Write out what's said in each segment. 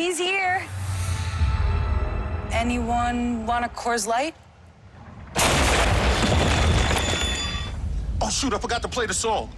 He's here. Anyone want a Coors Light? Oh, shoot, I forgot to play the song.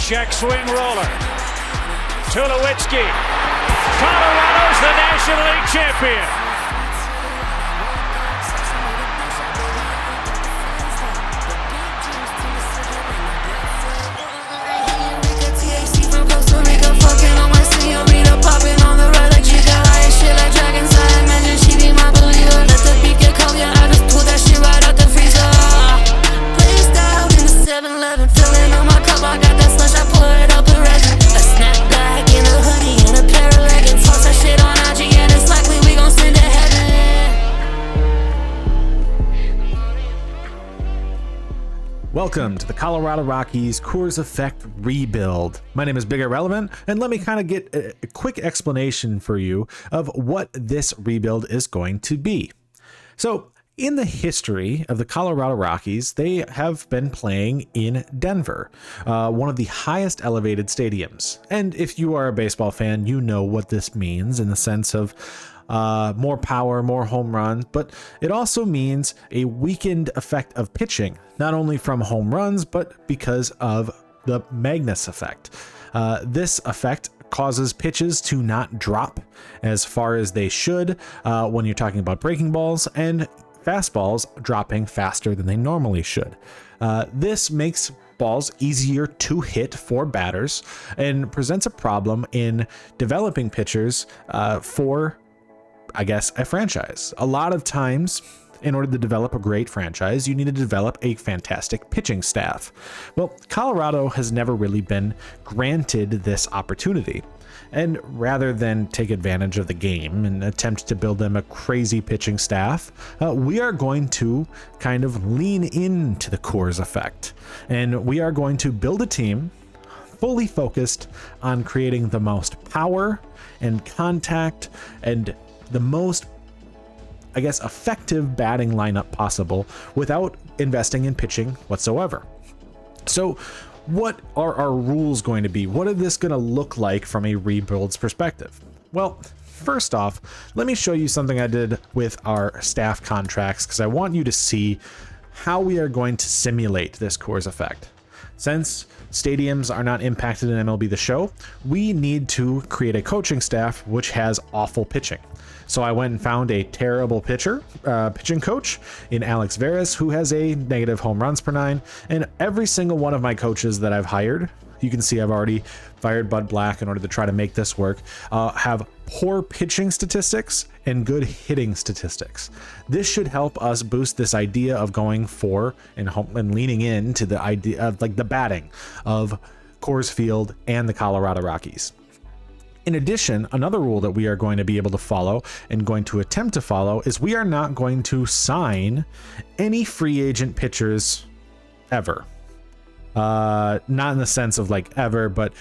Check swing roller. Tulowitzki. Colorado's the National League champion. Welcome to the Colorado Rockies Coors Effect rebuild. My name is BigIrrelevant, and let me kind of get a quick explanation for you of what this rebuild is going to be. So, in the history of the Colorado Rockies, they have been playing in Denver, one of the highest elevated stadiums. And if you are a baseball fan, you know what this means in the sense of more power, more home runs, but it also means a weakened effect of pitching, not only from home runs, but because of the Magnus effect. This effect causes pitches to not drop as far as they should when you're talking about breaking balls, and fastballs dropping faster than they normally should. This makes balls easier to hit for batters and presents a problem in developing pitchers for, I guess, a franchise. A lot of times, in order to develop a great franchise, you need to develop a fantastic pitching staff. Well, Colorado has never really been granted this opportunity. And rather than take advantage of the game and attempt to build them a crazy pitching staff, we are going to kind of lean into the Coors effect. And we are going to build a team fully focused on creating the most power and contact and the most, I guess, effective batting lineup possible without investing in pitching whatsoever. So what are our rules going to be? What is this going to look like from a rebuild's perspective? Well, first off, let me show you something I did with our staff contracts, because I want you to see how we are going to simulate this Coors effect. Since stadiums are not impacted in MLBTheShow, we need to create a coaching staff which has awful pitching. So I went and found a terrible pitching coach in Alex Veras, who has a negative home runs per 9. And every single one of my coaches that I've hired, you can see I've already fired Bud Black in order to try to make this work, have poor pitching statistics and good hitting statistics. This should help us boost this idea of going for and leaning into the idea of like the batting of Coors Field and the Colorado Rockies. In addition, another rule that we are going to be able to follow and going to attempt to follow is we are not going to sign any free agent pitchers ever. Not in the sense of like ever, but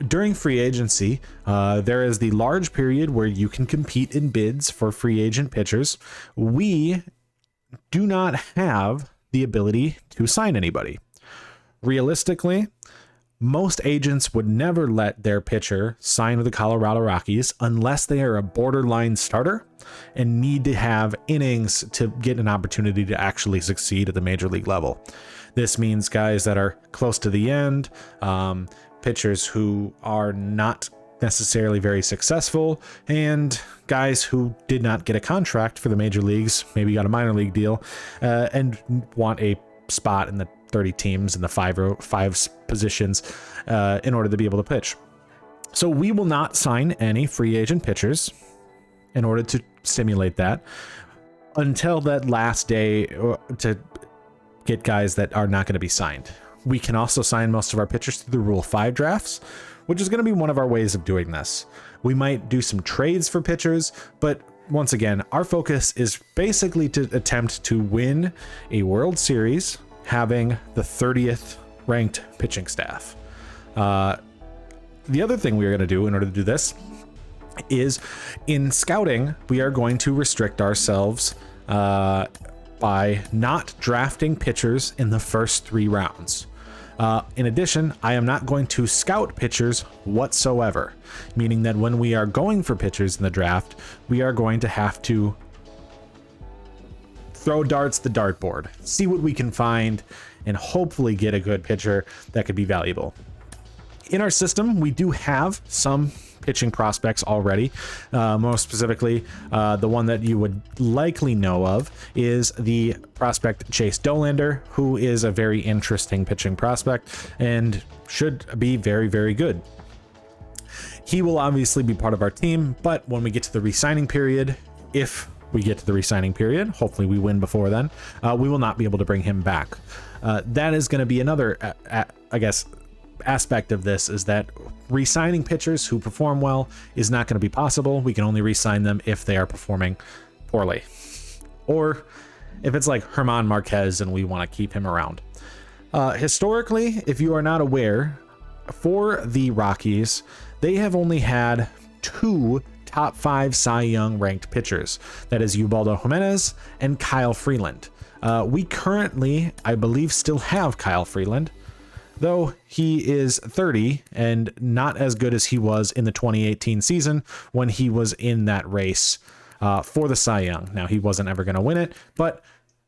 during free agency, there is the large period where you can compete in bids for free agent pitchers. We do not have the ability to sign anybody. Realistically, Most agents would never let their pitcher sign with the Colorado Rockies unless they are a borderline starter and need to have innings to get an opportunity to actually succeed at the major league level. This means guys that are close to the end, pitchers who are not necessarily very successful, and guys who did not get a contract for the major leagues, maybe got a minor league deal, and want a spot in the 30 teams in the five positions in order to be able to pitch. So we will not sign any free agent pitchers in order to stimulate that until that last day to get guys that are not going to be signed. We can also sign most of our pitchers through the Rule 5 drafts, which is going to be one of our ways of doing this. We might do some trades for pitchers, but once again, our focus is basically to attempt to win a World Series having the 30th ranked pitching staff. The other thing we are going to do in order to do this is in scouting, we are going to restrict ourselves by not drafting pitchers in the first 3 rounds. In addition, I am not going to scout pitchers whatsoever, meaning that when we are going for pitchers in the draft, we are going to have to throw darts the dartboard, see what we can find, and hopefully get a good pitcher that could be valuable. In our system, we do have some pitching prospects already. Most specifically, the one that you would likely know of is the prospect Chase Dollander, who is a very interesting pitching prospect and should be very, very good. He will obviously be part of our team, but when we get to the re-signing period, if we get to the re-signing period, hopefully we win before then, we will not be able to bring him back. That is going to be another, I guess, aspect of this, is that re-signing pitchers who perform well is not going to be possible. We can only re-sign them if they are performing poorly, or if it's like German Marquez and we want to keep him around. Historically, if you are not aware, for the Rockies, they have only had 2 top 5 Cy Young ranked pitchers. That is Ubaldo Jimenez and Kyle Freeland. We currently, I believe, still have Kyle Freeland, though he is 30 and not as good as he was in the 2018 season when he was in that race for the Cy Young. Now, he wasn't ever going to win it, but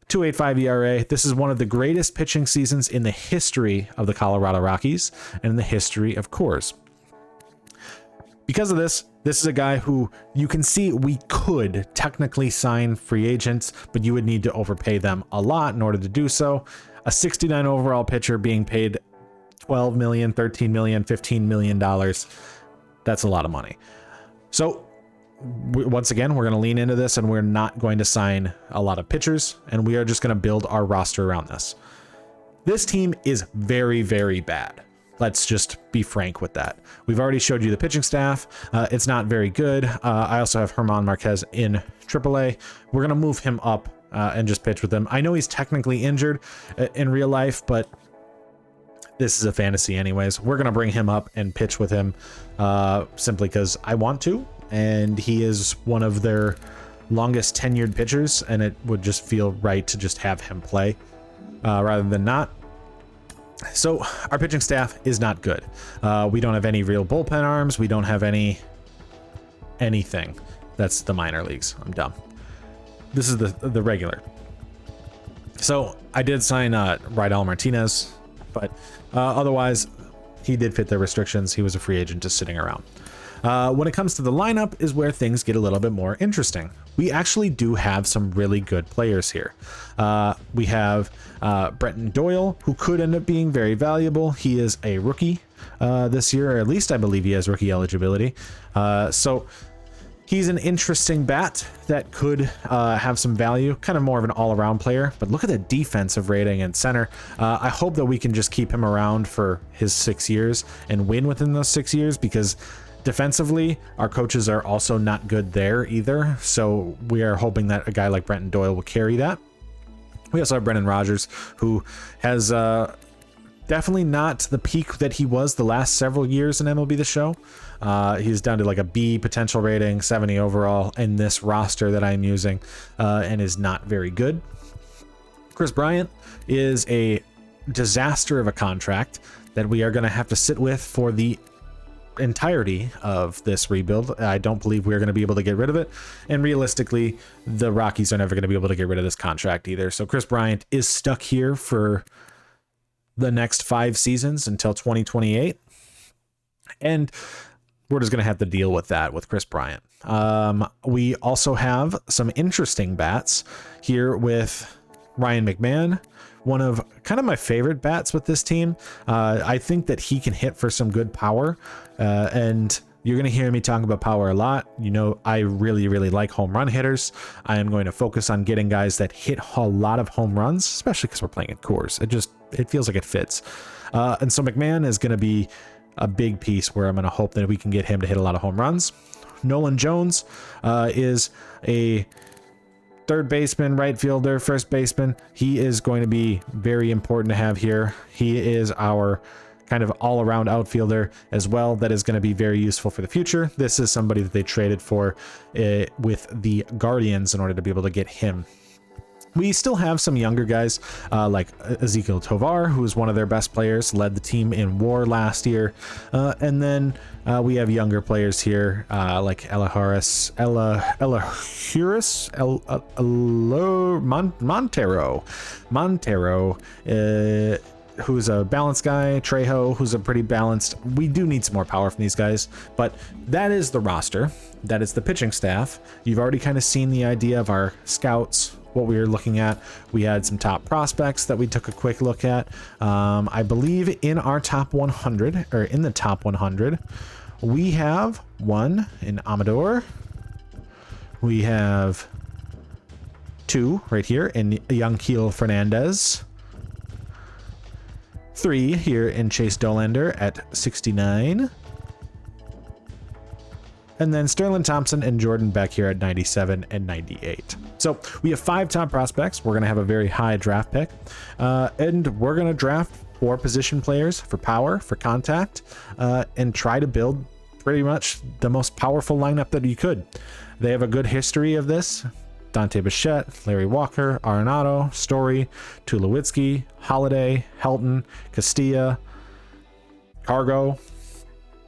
2.85 ERA. This is one of the greatest pitching seasons in the history of the Colorado Rockies and in the history of Coors. Because of this is a guy who you can see we could technically sign free agents, but you would need to overpay them a lot in order to do so. A 69 overall pitcher being paid $12 million, $13 million, $15 million. That's a lot of money. So once again, we're going to lean into this and we're not going to sign a lot of pitchers, and we are just going to build our roster around this. This team is very, very bad. Let's just be frank with that. We've already showed you the pitching staff. It's not very good. I also have German Marquez in AAA. We're going to move him up and just pitch with him. I know he's technically injured in real life, but this is a fantasy anyways. We're going to bring him up and pitch with him simply because I want to, and he is one of their longest tenured pitchers, and it would just feel right to just have him play rather than not. So our pitching staff is not good. We don't have any real bullpen arms. We don't have anything. That's the minor leagues. I'm dumb. This is the regular. So I did sign Rydell Martinez, but otherwise he did fit the restrictions. He was a free agent just sitting around. When it comes to the lineup is where things get a little bit more interesting. We actually do have some really good players here. We have Brenton Doyle, who could end up being very valuable. He is a rookie this year, or at least I believe he has rookie eligibility. So he's an interesting bat that could have some value, kind of more of an all-around player. But look at the defensive rating in center. I hope that we can just keep him around for his 6 years and win within those 6 years, because defensively, our coaches are also not good there either. So we are hoping that a guy like Brenton Doyle will carry that. We also have Brendan Rodgers, who has definitely not the peak that he was the last several years in Mlbtheshow. He's down to like a B potential rating, 70 overall in this roster that I'm using, and is not very good. Chris Bryant is a disaster of a contract that we are going to have to sit with for the entirety of this rebuild. I don't believe we're going to be able to get rid of it, and realistically the Rockies are never going to be able to get rid of this contract either. So Kris Bryant is stuck here for the next 5 seasons until 2028, and we're just going to have to deal with that with Kris Bryant. We also have some interesting bats here with Ryan McMahon, one of kind of my favorite bats with this team. I think that he can hit for some good power, and you're going to hear me talk about power a lot. You know, I really like home run hitters. I am going to focus on getting guys that hit a lot of home runs, especially because we're playing at Coors. It feels like it fits. And so McMahon is going to be a big piece where I'm going to hope that we can get him to hit a lot of home runs. Nolan Jones is a third baseman, right fielder, first baseman. He is going to be very important to have here. He is our kind of all-around outfielder as well. That is going to be very useful for the future. This is somebody that they traded for with the Guardians in order to be able to get him. We still have some younger guys like Ezekiel Tovar, who is one of their best players, led the team in WAR last year. And then we have younger players here like Montero, who's a balanced guy, Trejo, who's a pretty balanced. We do need some more power from these guys, but that is the roster. That is the pitching staff. You've already kind of seen the idea of our scouts, what we were looking at. We had some top prospects that we took a quick look at. I believe in our top 100, or in the top 100, we have one in Amador. We have 2 right here in Yanquiel Fernandez. 3 here in Chase Dollander at 69. And then Sterling Thompson and Jordan Beck here at 97 and 98. So we have 5 top prospects. We're going to have a very high draft pick. And we're going to draft 4 position players for power, for contact, and try to build pretty much the most powerful lineup that you could. They have a good history of this. Dante Bichette, Larry Walker, Arenado, Story, Tulowitzki, Holiday, Helton, Castilla, Cargo.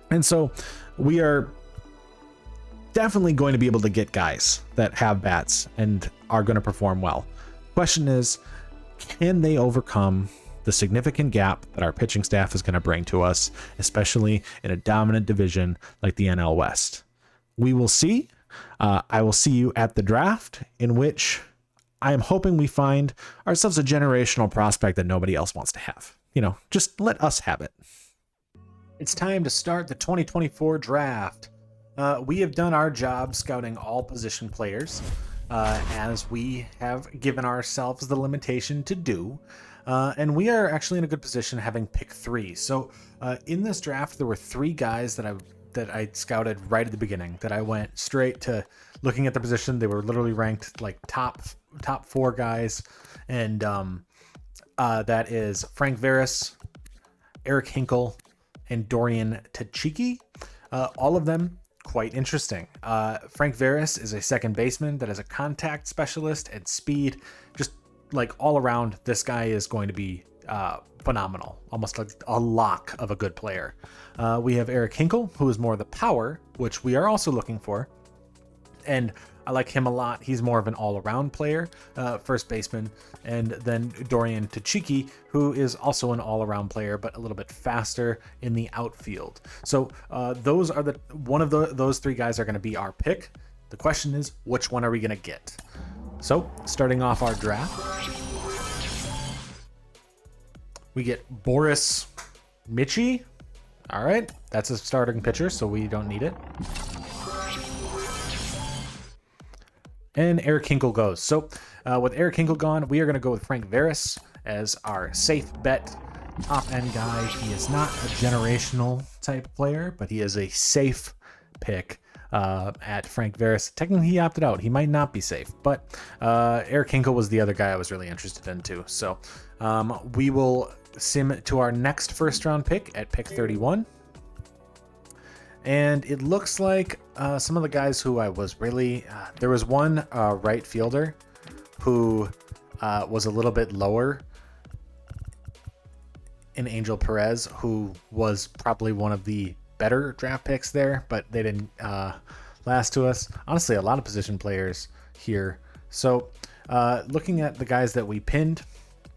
And so we are definitely going to be able to get guys that have bats and are going to perform well. Question is, can they overcome the significant gap that our pitching staff is going to bring to us, especially in a dominant division like the NL West? We will see. I will see you at the draft, in which I am hoping we find ourselves a generational prospect that nobody else wants to have. You know, just let us have it. It's time to start the 2024 draft. We have done our job scouting all position players, as we have given ourselves the limitation to do. And we are actually in a good position having pick 3. So in this draft, there were 3 guys that I scouted right at the beginning, that I went straight to looking at the position. They were literally ranked like top 4 guys. And that is Frank Veras, Eric Hinkle, and Dorian Tachiki. All of them quite interesting. Frank Veras is a second baseman that is a contact specialist and speed. Just like all around, this guy is going to be phenomenal, almost like a lock of a good player. We have Eric Hinkle, who is more the power, which we are also looking for, and I like him a lot. He's more of an all-around player, first baseman. And then Dorian Tachiki, who is also an all-around player, but a little bit faster in the outfield. So those are those 3 guys are going to be our pick. The question is, which one are we going to get? So starting off our draft, we get Boris Michie. All right, that's a starting pitcher, so we don't need it. And Eric Hinkle goes. So with Eric Hinkle gone, we are going to go with Frank Veras as our safe bet top end guy. He is not a generational type player, but he is a safe pick at Frank Veras. Technically, he opted out. He might not be safe, but Eric Hinkle was the other guy I was really interested in too. So we will sim to our next first round pick at pick 31. And it looks like some of the guys who I was really... there was one right fielder who was a little bit lower in Angel Perez, who was probably one of the better draft picks there, but they didn't last to us. Honestly, a lot of position players here. So looking at the guys that we pinned,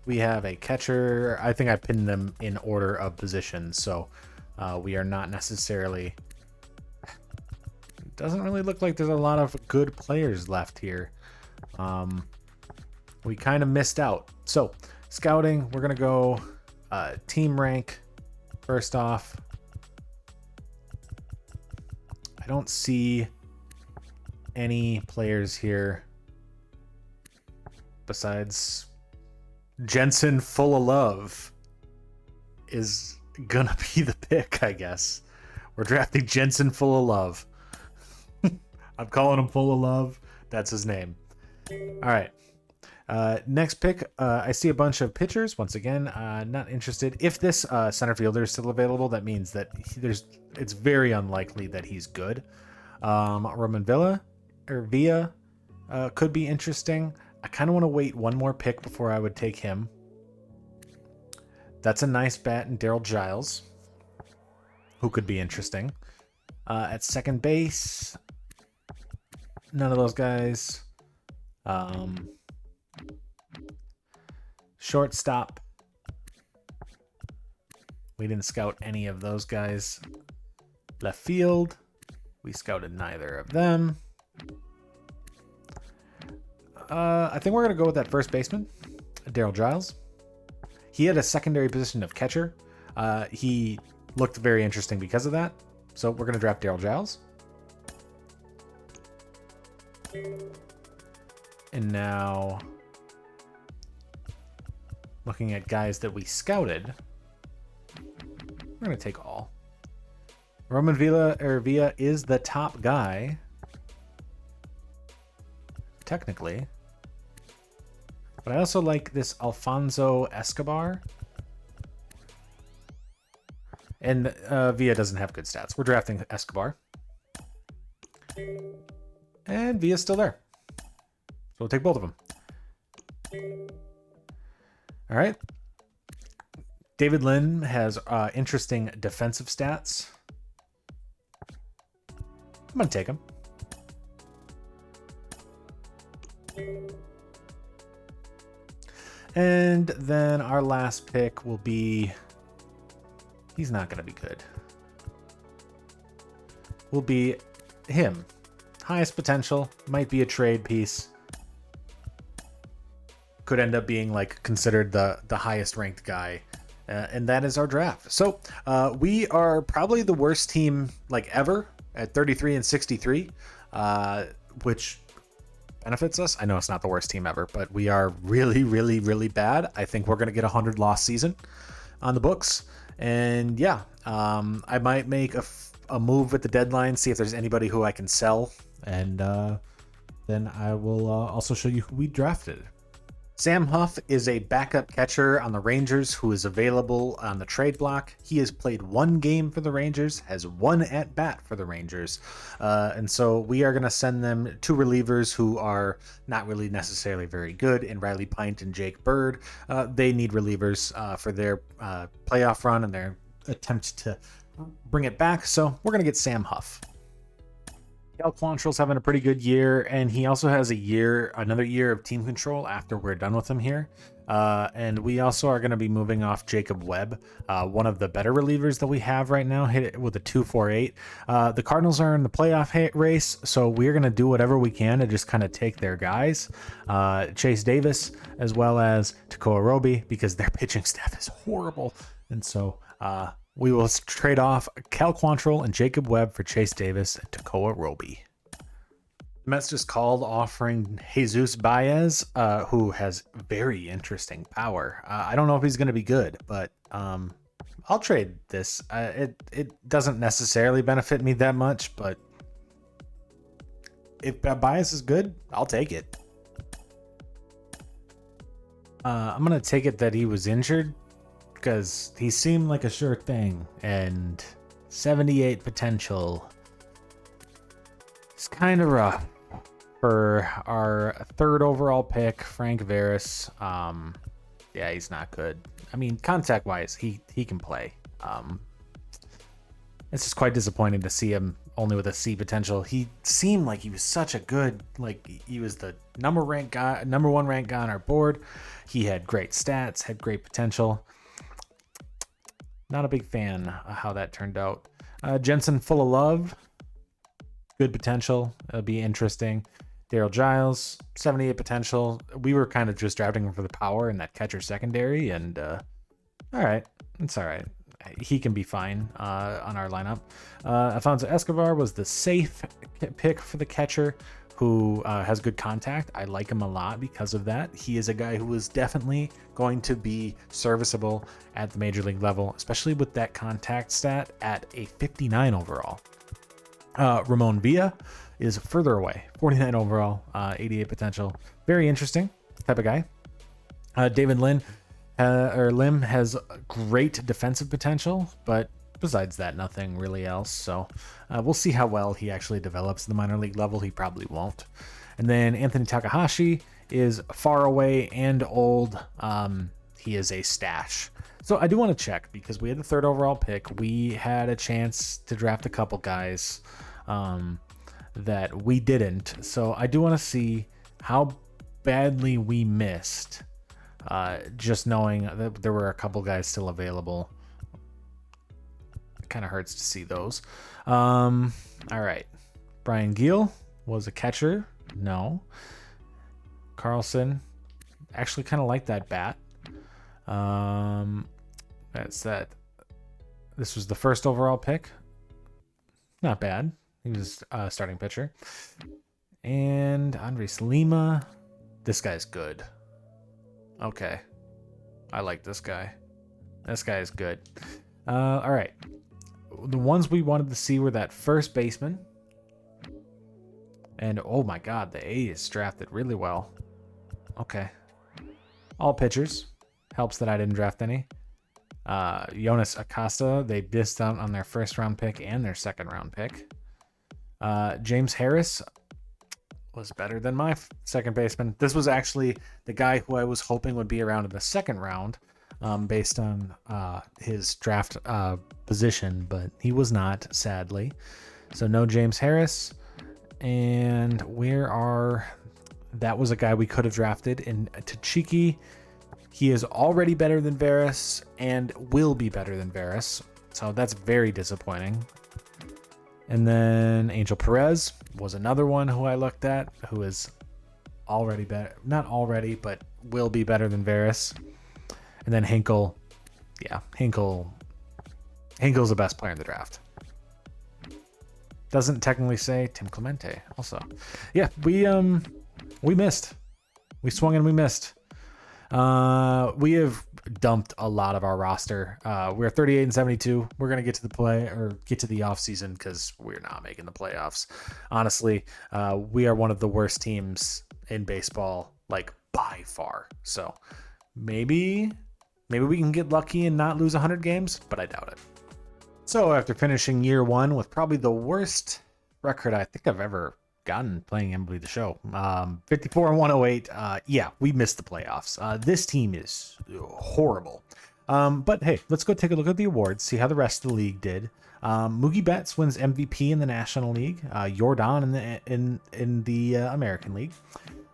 we have a catcher. I think I pinned them in order of position, so we are not necessarily... It doesn't really look like there's a lot of good players left here. We kind of missed out. So scouting, we're going to go team rank first off. I don't see any players here besides Jensen Full of Love is gonna be the pick, I guess. We're drafting Jensen Full of Love. I'm calling him Full of Love. That's his name. All right. Next pick, I see a bunch of pitchers. Once again, not interested. If this center fielder is still available, that means that it's very unlikely that he's good. Roman Villa could be interesting. I kind of want to wait one more pick before I would take him. That's a nice bat in Daryl Giles, who could be interesting. At second base, none of those guys. Shortstop, we didn't scout any of those guys. Left field, we scouted neither of them. I think we're going to go with that first baseman, Daryl Giles. He had a secondary position of catcher. He looked very interesting because of that. So we're going to draft Daryl Giles. And now, looking at guys that we scouted, we're going to take all. Roman Villa is the top guy, technically. But I also like this Alfonso Escobar. And Villa doesn't have good stats. We're drafting Escobar. And Villa's still there. So we'll take both of them. All right. David Lynn has interesting defensive stats. I'm going to take him. And then our last pick will be... He's not going to be good. Will be him. Highest potential. Might be a trade piece. Could end up being like considered the highest ranked guy. And that is our draft. So we are probably the worst team like ever at 33-63, which benefits us. I know it's not the worst team ever, but we are really, really, really bad. I think we're going to get a 100-loss season on the books. And yeah, I might make a move at the deadline, see if there's anybody who I can sell. And then I will also show you who we drafted. Sam Huff is a backup catcher on the Rangers who is available on the trade block. He has played one game for the Rangers, has one at-bat for the Rangers. And so we are going to send them two relievers who are not really necessarily very good in Riley Pint and Jake Bird. They need relievers for their playoff run and their attempt to bring it back. So we're going to get Sam Huff. Cal Quantrill's having a pretty good year, and he also has another year of team control after we're done with him here. And we also are going to be moving off Jacob Webb, one of the better relievers that we have right now, hit it with a 2.48. The Cardinals are in the playoff race, so we're going to do whatever we can to just kind of take their guys. Chase Davis, as well as Tekoa Roby, because their pitching staff is horrible. And so we will trade off Cal Quantrill and Jacob Webb for Chase Davis and Tekoa Roby. The Mets just called offering Jesus Baez, who has very interesting power. I don't know if he's going to be good, but I'll trade this. It doesn't necessarily benefit me that much, but if Baez is good, I'll take it. I'm going to take it that he was injured, because he seemed like a sure thing, and 78 potential is kind of rough for our third overall pick, Frank Veras. Yeah, he's not good. I mean, contact wise, he can play. It's just quite disappointing to see him only with a C potential. He seemed like he was such a good, like he was the number one ranked guy on our board. He had great stats, had great potential. Not a big fan of how that turned out. Jensen, full of love, good potential. It'll be interesting. Daryl Giles, 78 potential. We were kind of just drafting him for the power in that catcher secondary, and all right, it's all right. He can be fine on our lineup. Alfonso Escobar was the safe pick for the catcher who has good contact. I like him a lot because of that. He is a guy who is definitely going to be serviceable at the major league level, especially with that contact stat at a 59 overall. Ramon Villa is further away, 49 overall, 88 potential. Very interesting type of guy. David Lim has great defensive potential, but besides that, nothing really else. So we'll see how well he actually develops at the minor league level. He probably won't. And then Anthony Takahashi is far away and old. He is a stash. So I do want to check because we had the 3rd overall pick. We had a chance to draft a couple guys that we didn't. So I do want to see how badly we missed. Just knowing that there were a couple guys still available. It kind of hurts to see those. All right. Brian Gill was a catcher. No. Carlson. Actually kind of like that bat. That's that. This was the 1st overall pick. Not bad. He was a starting pitcher. And Andres Lima. This guy's good. Okay. I like this guy. This guy is good. All right. The ones we wanted to see were that first baseman. And oh my God, the A's drafted really well. Okay. All pitchers. Helps that I didn't draft any. Jonas Acosta, they dissed out on their 1st round pick and their 2nd round pick. James Harris was better than my 2nd baseman. This was actually the guy who I was hoping would be around in the 2nd round based on his draft position, but he was not, sadly. So no James Harris. And that was a guy we could have drafted in Tachiki. He is already better than Veras and will be better than Veras. So that's very disappointing. And then Angel Perez was another one who I looked at, who is already better. Not already, but will be better than Veras. And then Hinkle. Yeah, Hinkle's the best player in the draft. Doesn't technically say Tim Clemente also. Yeah, we missed. We swung and we missed. We have dumped a lot of our roster. We're 38 and 72. We're going to get to the off season because we're not making the playoffs. Honestly, we are one of the worst teams in baseball, like by far. So maybe we can get lucky and not lose 100 games, but I doubt it. So after finishing year 1 with probably the worst record I think I've ever gotten playing Mlbtheshow, 54 and 108. Yeah, we missed the playoffs. This team is horrible. But hey, let's go take a look at the awards, see how the rest of the league did. Moogie Betts wins MVP in the National League. Jordan in the American League.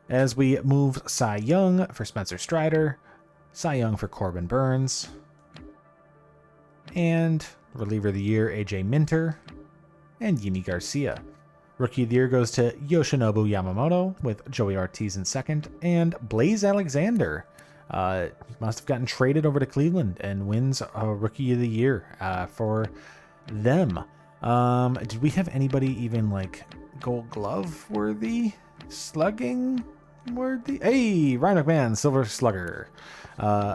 As we move Cy Young for Spencer Strider, Cy Young for Corbin Burns, and reliever of the year AJ Minter and Yimi Garcia. Rookie of the year goes to Yoshinobu Yamamoto with Joey Ortiz in 2nd, and Blaze Alexander must have gotten traded over to Cleveland and wins a Rookie of the Year for them. Did we have anybody even like Gold Glove worthy, slugging worthy? Hey, Ryan McMahon, Silver Slugger.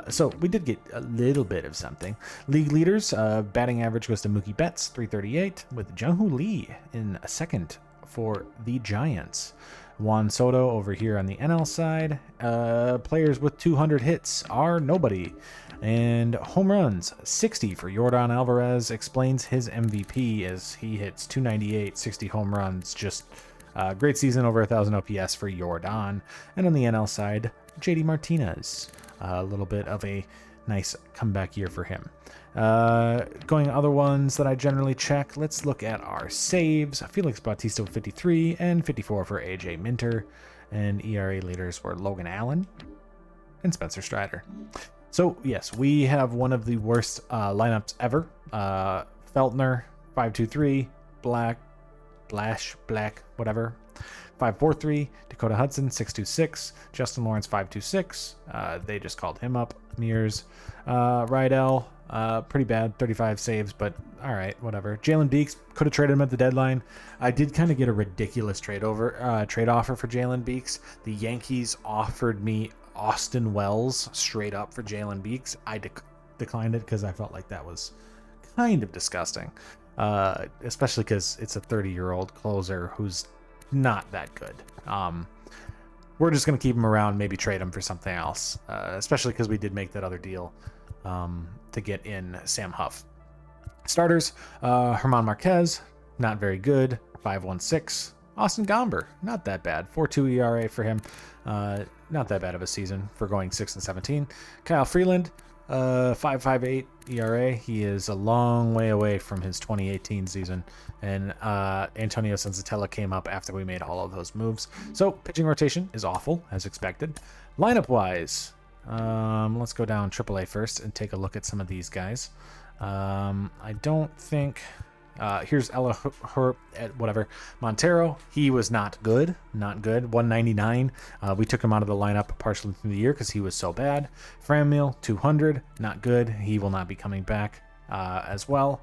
So we did get a little bit of something. League leaders, batting average goes to Mookie Betts, 338, with Jung-Hoo Lee in 2nd for the Giants. Juan Soto over here on the NL side. Players with 200 hits are nobody. And home runs, 60 for Yordan Alvarez, explains his MVP as he hits 298, 60 home runs. Just great season, over 1,000 OPS for Yordan. And on the NL side, JD Martinez. A little bit of a nice comeback year for him. Going other ones that I generally check, let's look at our saves. Felix Bautista with 53 and 54 for AJ Minter. And ERA leaders were Logan Allen and Spencer Strider. So, yes, we have one of the worst lineups ever. Feltner, 523, Black, whatever, 543, Dakota Hudson, 626, Justin Lawrence, 526. They just called him up. Mears, Rydell, pretty bad, 35 saves, but all right, whatever. Jalen Beeks, could have traded him at the deadline. I did kind of get a ridiculous trade offer for Jalen Beeks. The Yankees offered me Austin Wells straight up for Jalen Beeks. I declined it because I felt like that was kind of disgusting, especially because it's a 30-year-old closer who's not that good. We're just going to keep him around, maybe trade him for something else, especially because we did make that other deal to get in Sam Huff. Starters, Herman Marquez, not very good, 5.16. Austin Gomber, not that bad, 4.2 ERA for him. Not that bad of a season for going 6-17. Kyle Freeland, 5.58 ERA. He is a long way away from his 2018 season. And Antonio Senzatella came up after we made all of those moves. So pitching rotation is awful, as expected. Lineup-wise, let's go down AAA first and take a look at some of these guys. I don't think... here's Ella whatever. Montero, he was not good. 199. We took him out of the lineup partially through the year because he was so bad. Franmil, 200, not good. He will not be coming back as well.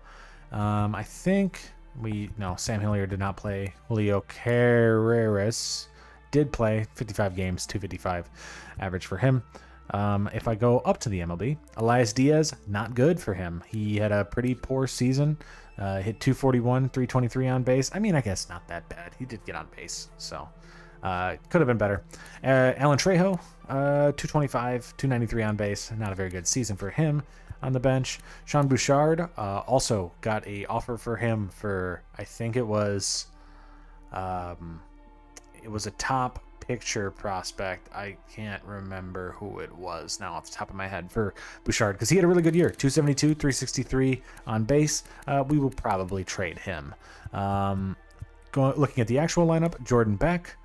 I think Sam Hilliard did not play. Julio Carreras did play 55 games, 255 average for him. If I go up to the MLB, Elias Diaz, not good for him. He had a pretty poor season. Hit 241, 323 on base. I mean, I guess not that bad. He did get on base, so could have been better. Alan Trejo, 225, 293 on base. Not a very good season for him on the bench. Sean Bouchard also got a offer for him for, I think it was a top picture prospect. I can't remember who it was now off the top of my head for Bouchard because he had a really good year. 272, 363 on base. We will probably trade him. Looking at the actual lineup, Jordan Beck,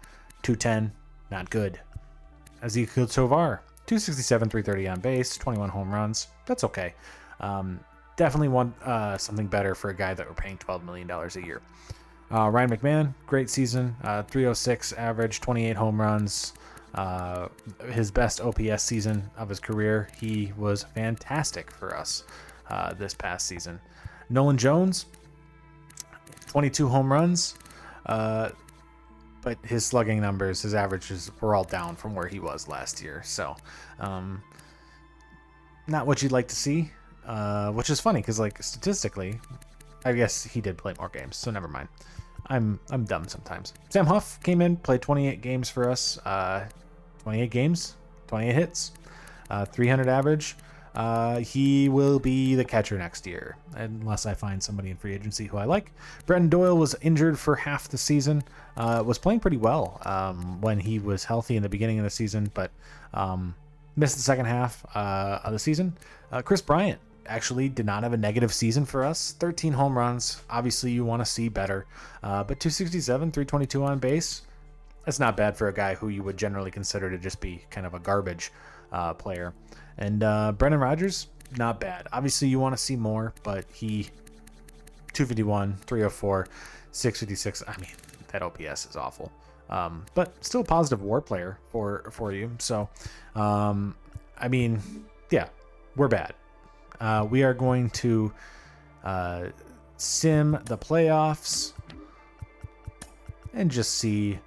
210, not good. Ezekiel Tovar, 267, 330 on base, 21 home runs. That's okay. Definitely want something better for a guy that we're paying $12 million a year. Ryan McMahon, great season, 306 average, 28 home runs, his best OPS season of his career. He was fantastic for us this past season. Nolan Jones, 22 home runs, but his slugging numbers, his averages were all down from where he was last year. So not what you'd like to see, which is funny because statistically, I guess he did play more games, so never mind. I'm dumb sometimes. Sam Huff came in, played 28 games for us. 28 games, 28 hits, 300 average. He will be the catcher next year, unless I find somebody in free agency who I like. Brenton Doyle was injured for half the season. Was playing pretty well when he was healthy in the beginning of the season, but missed the second half of the season. Chris Bryant actually did not have a negative season for us. 13 home runs. Obviously, you want to see better. But 267, 322 on base. That's not bad for a guy who you would generally consider to just be kind of a garbage player. And Brendan Rodgers, not bad. Obviously, you want to see more, but he 251, 304, 656. I mean, that OPS is awful. But still a positive WAR player for you. So, I mean, yeah, we're bad. We are going to sim the playoffs and just see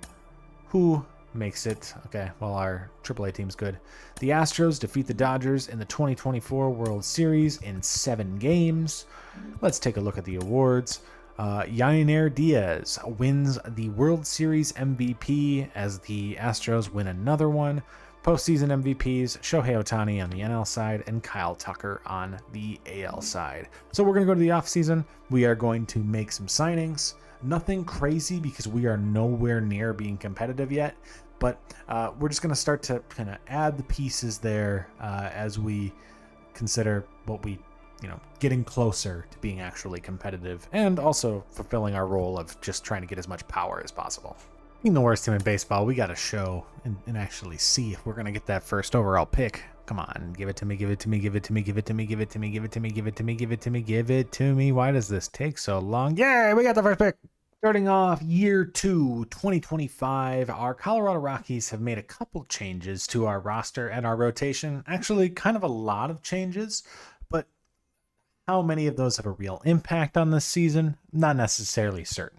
who makes it. Okay, well, our AAA team's good. The Astros defeat the Dodgers in the 2024 World Series in 7 games. Let's take a look at the awards. Yainer Diaz wins the World Series MVP as the Astros win another one. Postseason MVPs, Shohei Ohtani on the NL side and Kyle Tucker on the AL side. So we're going to go to the offseason. We are going to make some signings. Nothing crazy because we are nowhere near being competitive yet, but we're just going to start to kind of add the pieces there as we consider what we, getting closer to being actually competitive and also fulfilling our role of just trying to get as much power as possible. Being the worst team in baseball, we got to show and actually see if we're going to get that first overall pick. Come on, give it to me, give it to me, give it to me, give it to me, give it to me, give it to me, give it to me, give it to me, give it to me. Why does this take so long? Yeah, we got the first pick. Starting off year 2, 2025, our Colorado Rockies have made a couple changes to our roster and our rotation. Actually, kind of a lot of changes, but how many of those have a real impact on this season? Not necessarily certain.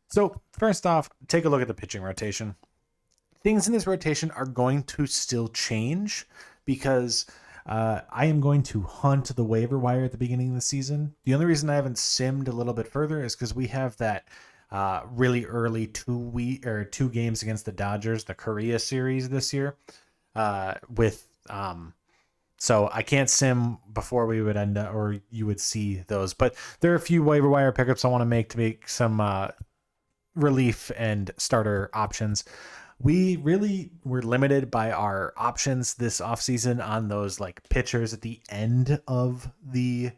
So first off, take a look at the pitching rotation. Things in this rotation are going to still change because I am going to hunt the waiver wire at the beginning of the season. The only reason I haven't simmed a little bit further is because we have that really early 2 games against the Dodgers, the Korea series this year, so I can't sim before we would end up, or you would see those. But there are a few waiver wire pickups I want to make some relief and starter options. We really were limited by our options this offseason on those like pitchers at the end of the,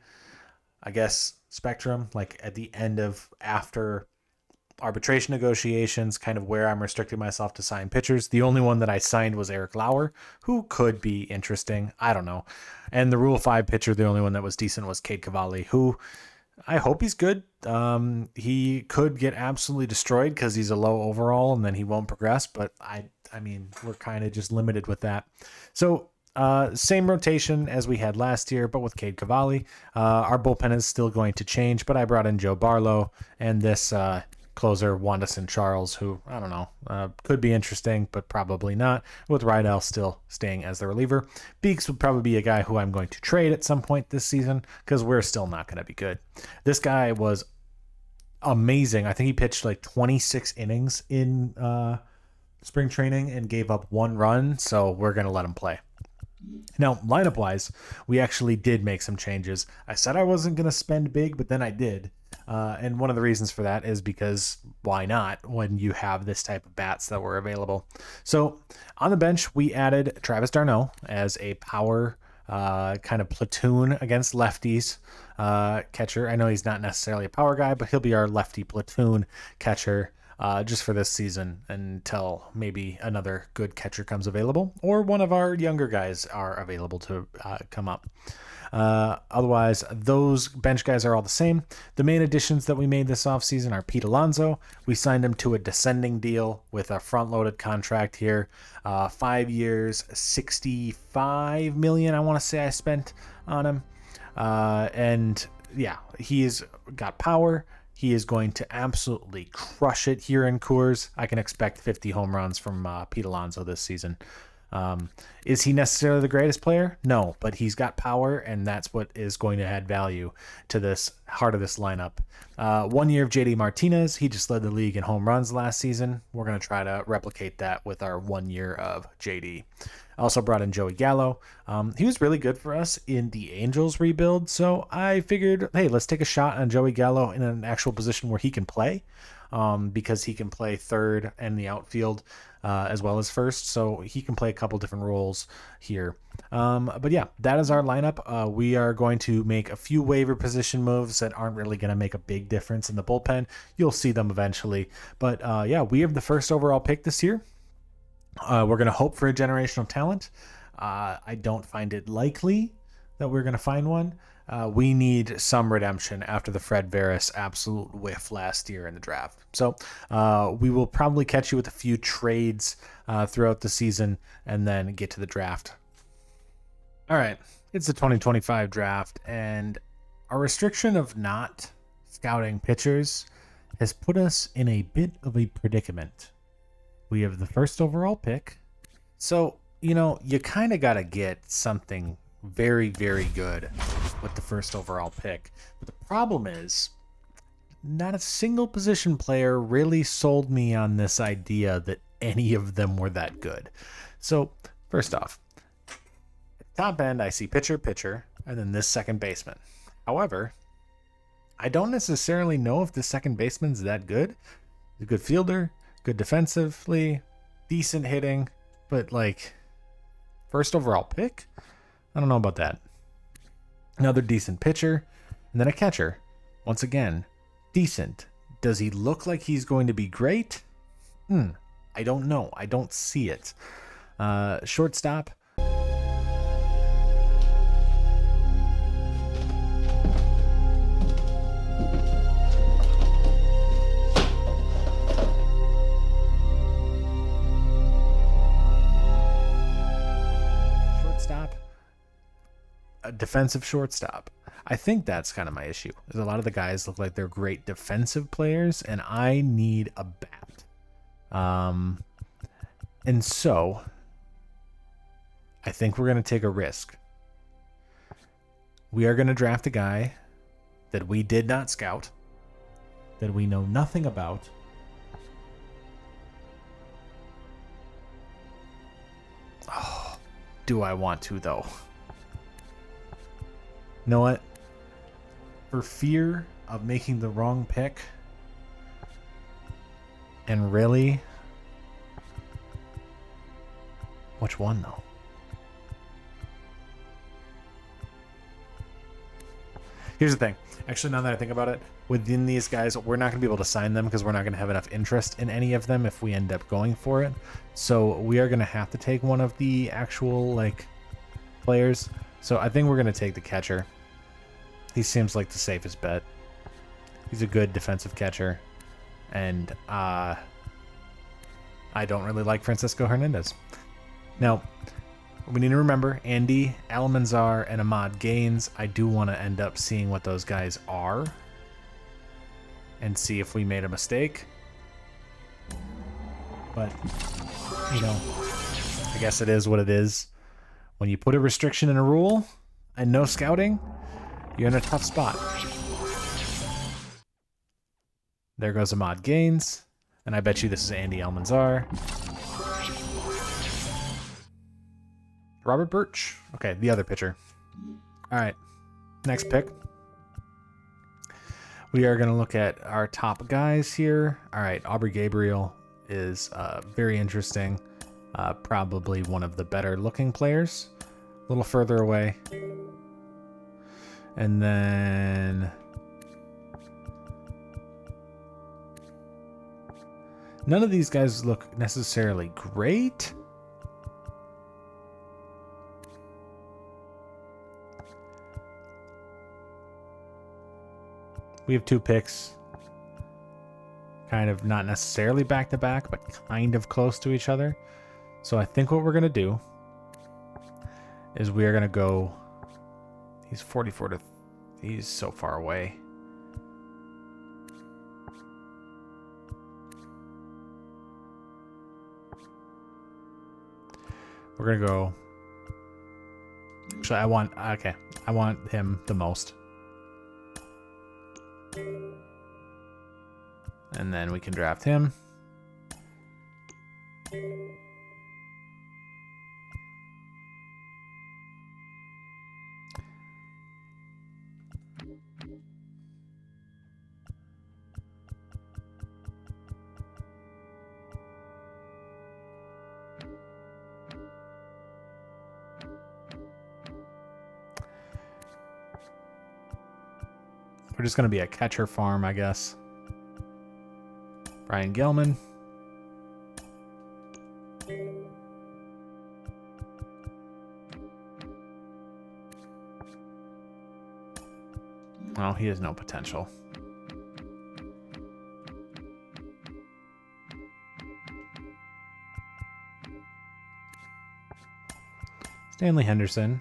spectrum, like at the end of after arbitration negotiations, kind of where I'm restricting myself to sign pitchers. The only one that I signed was Eric Lauer, who could be interesting. I don't know. And the Rule 5 pitcher, the only one that was decent was Cade Cavalli, who I hope he's good. He could get absolutely destroyed because he's a low overall and then he won't progress. But I mean, we're kind of just limited with that. So same rotation as we had last year, but with Cade Cavalli. Our bullpen is still going to change, but I brought in Joe Barlow and this closer, Wanderson Charles, who, I don't know, could be interesting, but probably not, with Rydell still staying as the reliever. Beeks would probably be a guy who I'm going to trade at some point this season because we're still not going to be good. This guy was amazing. I think he pitched like 26 innings in spring training and gave up 1 run, so we're going to let him play. Now, lineup-wise, we actually did make some changes. I said I wasn't going to spend big, but then I did. And one of the reasons for that is because why not when you have this type of bats that were available? So on the bench, we added Travis d'Arnaud as a power kind of platoon against lefties catcher. I know he's not necessarily a power guy, but he'll be our lefty platoon catcher just for this season until maybe another good catcher comes available or one of our younger guys are available to come up. Otherwise, those bench guys are all the same. The main additions that we made this offseason are Pete Alonso. We signed him to a descending deal with a front-loaded contract here. 5 years, $65 million, I want to say I spent on him. And yeah, he's got power. He is going to absolutely crush it here in Coors. I can expect 50 home runs from Pete Alonso this season. Is he necessarily the greatest player? No, but he's got power, and that's what is going to add value to this heart of this lineup. 1 year of JD Martinez. He just led the league in home runs last season. We're going to try to replicate that with our 1 year of JD. I also brought in Joey Gallo. He was really good for us in the Angels rebuild, so I figured, hey, let's take a shot on Joey Gallo in an actual position where he can play, because he can play third and the outfield as well as first, so he can play a couple different roles here. But yeah, that is our lineup. We are going to make a few waiver position moves that aren't really going to make a big difference in the bullpen. You'll see them eventually. But yeah, we have the first overall pick this year. We're going to hope for a generational talent. I don't find it likely that we're going to find one. We need some redemption after the Fred Veras absolute whiff last year in the draft. So we will probably catch you with a few trades throughout the season and then get to the draft. All right, it's the 2025 draft, and our restriction of not scouting pitchers has put us in a bit of a predicament. We have the first overall pick. So, you kind of got to get something very, very good with the first overall pick. But the problem is, not a single position player really sold me on this idea that any of them were that good. So, first off, at the top end, I see pitcher, and then this second baseman. However, I don't necessarily know if the second baseman's that good. He's a good fielder, good defensively, decent hitting, but like first overall pick? I don't know about that. Another decent pitcher, and then a catcher. Once again, decent. Does he look like he's going to be great? I don't know. I don't see it. Shortstop. A defensive shortstop. I think that's kind of my issue. Is a lot of the guys look like they're great defensive players, and I need a bat. And so I think we're going to take a risk. We are going to draft a guy that we did not scout, that we know nothing about. Oh, do I want to, though? You know what? For fear of making the wrong pick, and really, which one though? Here's the thing. Actually, now that I think about it, within these guys, we're not going to be able to sign them because we're not going to have enough interest in any of them if we end up going for it. So we are going to have to take one of the actual like players. So I think we're going to take the catcher. He seems like the safest bet. He's a good defensive catcher. And I don't really like Francisco Hernandez. Now, we need to remember Andy Almanzar and Ahmad Gaines. I do want to end up seeing what those guys are and see if we made a mistake. But, you know, I guess it is what it is. When you put a restriction in a rule and no scouting, you're in a tough spot. There goes Ahmad Gaines. And I bet you this is Andy Almanzar. Robert Birch. Okay, the other pitcher. All right, next pick. We are going to look at our top guys here. All right, Aubrey Gabriel is very interesting. Probably one of the better looking players. A little further away. And then none of these guys look necessarily great. We have two picks. Kind of not necessarily back to back, but kind of close to each other. So I think what we're going to do is we are going to go. He's 44 to. He's so far away. We're going to go. Actually, I want him the most. And then we can draft him. We're just going to be a catcher farm, I guess. Brian Gelman. Oh, he has no potential. Stanley Henderson.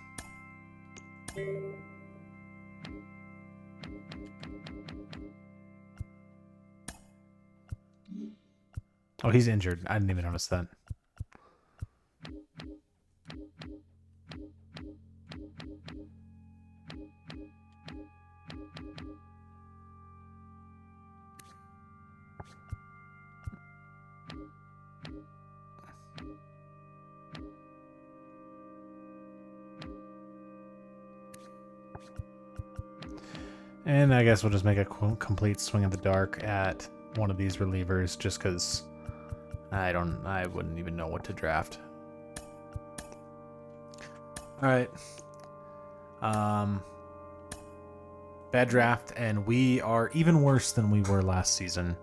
Oh, he's injured. I didn't even notice that. And I guess we'll just make a complete swing of the dark at one of these relievers just because I wouldn't even know what to draft. All right. Bad draft, and we are even worse than we were last season.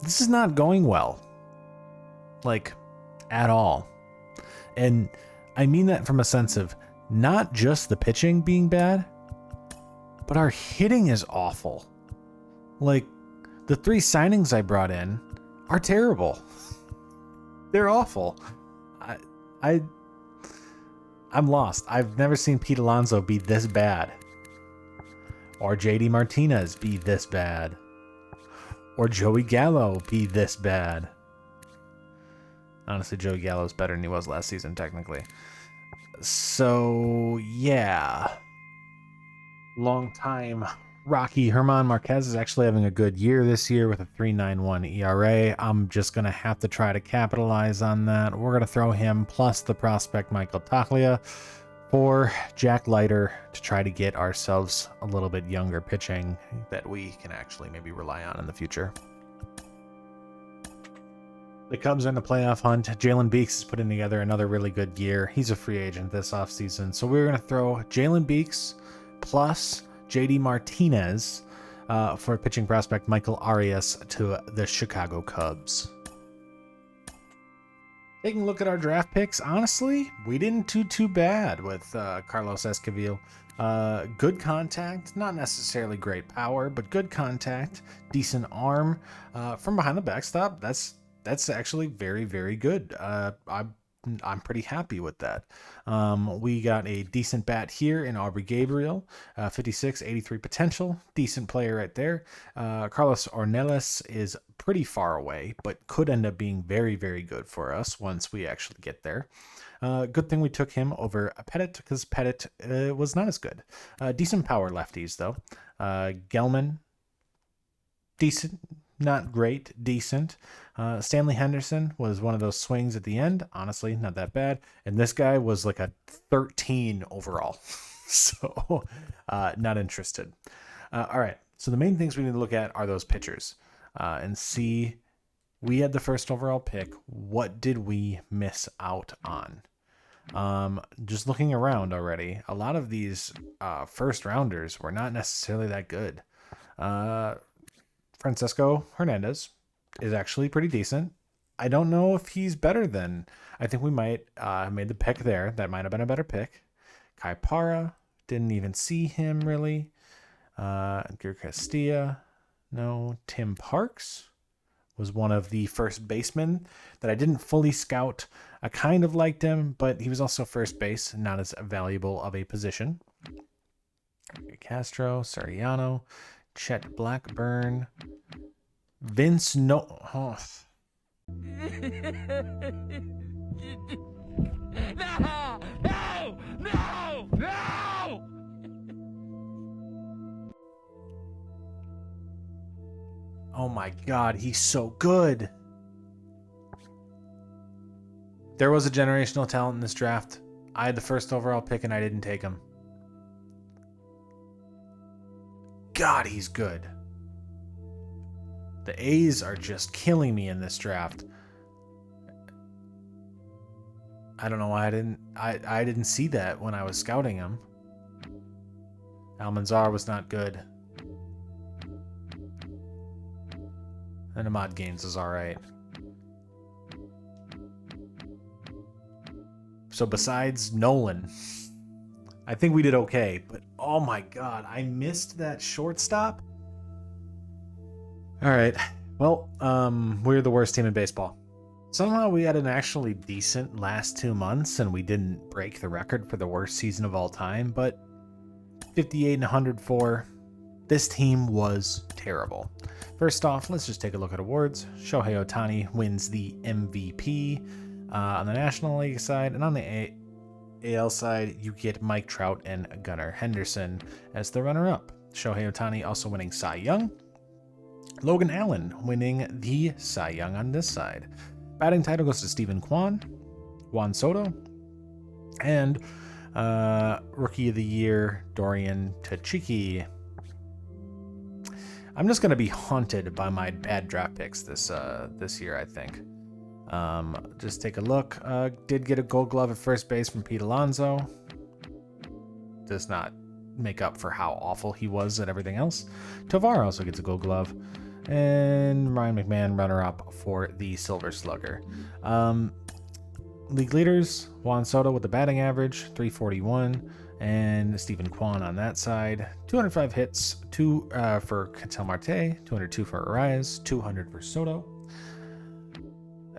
This is not going well. Like, at all. And I mean that from a sense of not just the pitching being bad, but our hitting is awful. Like, the 3 signings I brought in are terrible. They're awful. I'm lost. I've never seen Pete Alonso be this bad. Or JD Martinez be this bad. Or Joey Gallo be this bad. Honestly, Joey Gallo's better than he was last season, technically. So, yeah. Long time Rocky Herman Marquez is actually having a good year this year with a 3.91 ERA. I'm just going to have to try to capitalize on that. We're going to throw him plus the prospect Michael Toglia for Jack Leiter to try to get ourselves a little bit younger pitching that we can actually maybe rely on in the future. The Cubs are in the playoff hunt. Jalen Beeks is putting together another really good year. He's a free agent this offseason. So we're going to throw Jalen Beeks plus JD Martinez for pitching prospect Michael Arias to the Chicago Cubs. Taking a look at our draft picks, honestly, we didn't do too bad with Carlos Esquivel. Good contact, not necessarily great power, but good contact, decent arm. From behind the backstop, that's actually very, very good. I'm pretty happy with that. We got a decent bat here in Aubrey Gabriel, 56, 83 potential, decent player right there. Carlos Ornelas is pretty far away, but could end up being very, very good for us once we actually get there. Good thing we took him over Pettit because Pettit was not as good. Decent power lefties though. Gelman, decent. Not great, decent. Stanley Henderson was one of those swings at the end. Honestly, not that bad. And this guy was like a 13 overall. So, not interested. All right. So the main things we need to look at are those pitchers and see. We had the first overall pick. What did we miss out on? Just looking around already, a lot of these first rounders were not necessarily that good. Francisco Hernandez is actually pretty decent. I don't know if he's better than. I think we might have made the pick there. That might have been a better pick. Kai Parra, didn't even see him really. Edgar Castilla, no. Tim Parks was one of the first basemen that I didn't fully scout. I kind of liked him, but he was also first base, not as valuable of a position. Castro, Soriano, Chet Blackburn, Vince No. Oh. No! Oh my God, he's so good. There was a generational talent in this draft. I had the first overall pick and I didn't take him. God, he's good. The A's are just killing me in this draft. I don't know why I didn't see that when I was scouting him. Almanzar was not good. And Ahmad Gaines is alright. So besides Nolan, I think we did okay, but oh my God, I missed that shortstop. All right, well, we're the worst team in baseball. Somehow we had an actually decent last 2 months and we didn't break the record for the worst season of all time, but 58 and 104, this team was terrible. First off, let's just take a look at awards. Shohei Ohtani wins the MVP on the National League side, and on the AL side, you get Mike Trout and Gunnar Henderson as the runner-up. Shohei Ohtani also winning Cy Young. Logan Allen winning the Cy Young on this side. Batting title goes to Stephen Kwan, Juan Soto, and Rookie of the Year, Dorian Tachiki. I'm just going to be haunted by my bad draft picks this year, I think. Just take a look. Did get a Gold Glove at first base from Pete Alonso. Does not make up for how awful he was at everything else. Tovar also gets a Gold Glove. And Ryan McMahon, runner-up for the Silver Slugger. League leaders, Juan Soto with the batting average, 341. And Stephen Kwan on that side, 205 hits, 2 for Ketel Marte, 202 for Arias, 200 for Soto.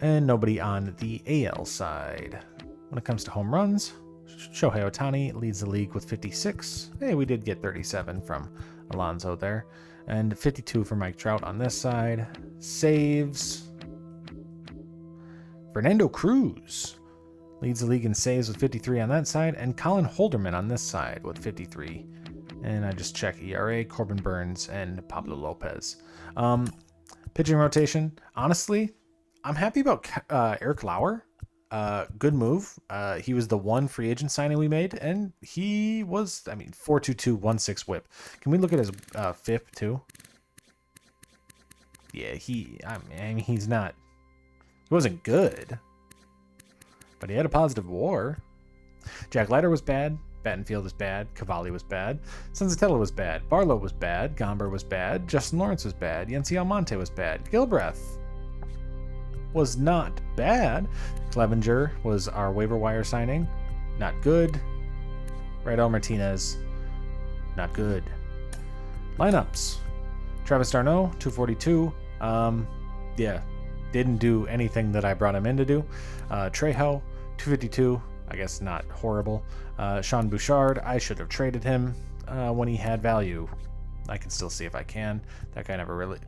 And nobody on the AL side. When it comes to home runs, Shohei Ohtani leads the league with 56. Hey, we did get 37 from Alonso there. And 52 for Mike Trout on this side. Saves. Fernando Cruz leads the league in saves with 53 on that side. And Colin Holderman on this side with 53. And I just check ERA, Corbin Burns, and Pablo Lopez. Pitching rotation. Honestly, I'm happy about Eric Lauer. Good move. He was the one free agent signing we made, and he was, 4.22 whip. Can we look at his FIP too? Yeah, he wasn't good, but he had a positive WAR. Jack Leiter was bad. Battenfield was bad. Cavalli was bad. Senzatella was bad. Barlow was bad. Gomber was bad. Justin Lawrence was bad. Yency Almonte was bad. Gilbreth was not bad. Clevenger was our waiver wire signing. Not good. Raidel Martinez. Not good. Lineups. Travis d'Arnaud, 242. Yeah, didn't do anything that I brought him in to do. Trejo, 252. I guess not horrible. Sean Bouchard, I should have traded him when he had value. I can still see if I can. That guy never really...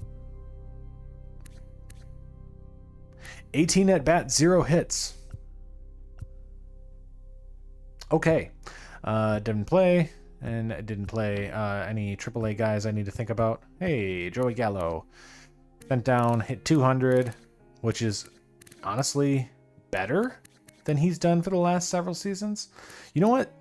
18 at bat, 0 hits. Okay. Didn't play, and didn't play any AAA guys I need to think about. Hey, Joey Gallo. Bent down, hit 200, which is honestly better than he's done for the last several seasons. You know what?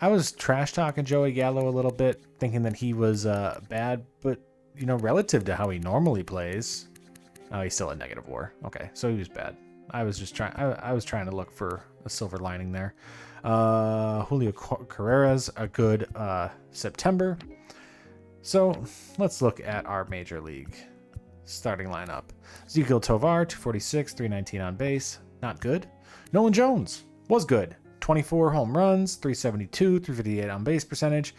I was trash talking Joey Gallo a little bit, thinking that he was bad, but, relative to how he normally plays... Oh, he's still at negative WAR. Okay, so he was bad. I was trying to look for a silver lining there. Julio Carreras, a good September. So let's look at our major league starting lineup. Ezequiel Tovar, 246, 319 on base. Not good. Nolan Jones was good. 24 home runs, 372, 358 on base percentage.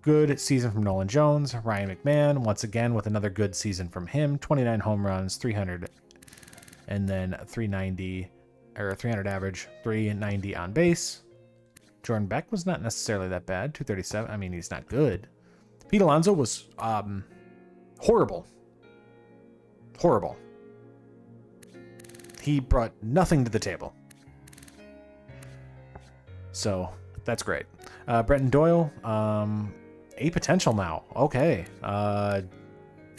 Good season from Nolan Jones. Ryan McMahon, once again, with another good season from him. 29 home runs, 300, and then 390 average, 390 on base. Jordan Beck was not necessarily that bad, 237. He's not good. Pete Alonso was horrible. Horrible. He brought nothing to the table. So, that's great. Brenton Doyle, a potential now. Okay.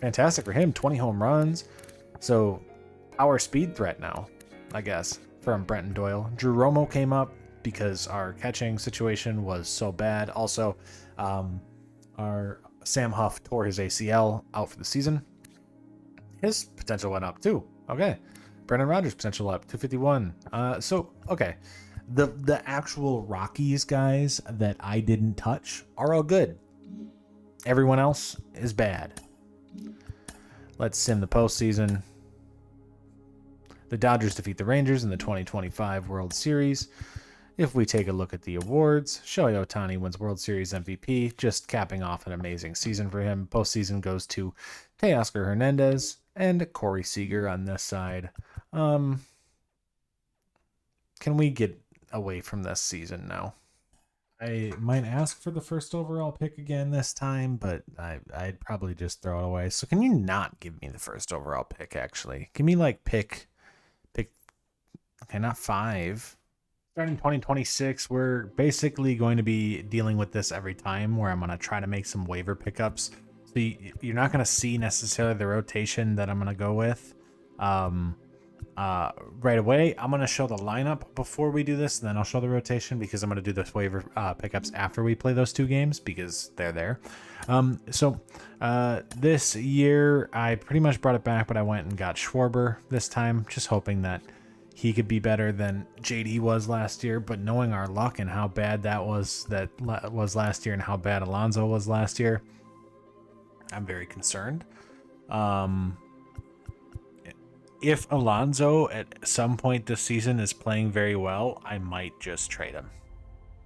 Fantastic for him. 20 home runs. So, power speed threat now, I guess, from Brenton Doyle. Drew Romo came up because our catching situation was so bad. Also, our Sam Huff tore his ACL out for the season. His potential went up too. Okay. Brendan Rodgers potential up, 251. Okay. The actual Rockies guys that I didn't touch are all good. Everyone else is bad. Let's sim the postseason. The Dodgers defeat the Rangers in the 2025 World Series. If we take a look at the awards, Shohei Ohtani wins World Series MVP, just capping off an amazing season for him. Postseason goes to Teoscar Hernandez and Corey Seager on this side. Can we get away from this season now? I might ask for the first overall pick again this time, but I'd probably just throw it away. So can you not give me the first overall pick, actually? Give me, pick... Okay, not 5. Starting 2026, we're basically going to be dealing with this every time, where I'm going to try to make some waiver pickups. So you're not going to see necessarily the rotation that I'm going to go with. right away. I'm going to show the lineup before we do this, and then I'll show the rotation because I'm going to do the waiver pickups after we play those 2 games because they're there. This year I pretty much brought it back, but I went and got Schwarber this time, just hoping that he could be better than JD was last year. But knowing our luck and how bad that was last year and how bad Alonso was last year, I'm very concerned. If Alonso at some point this season is playing very well, I might just trade him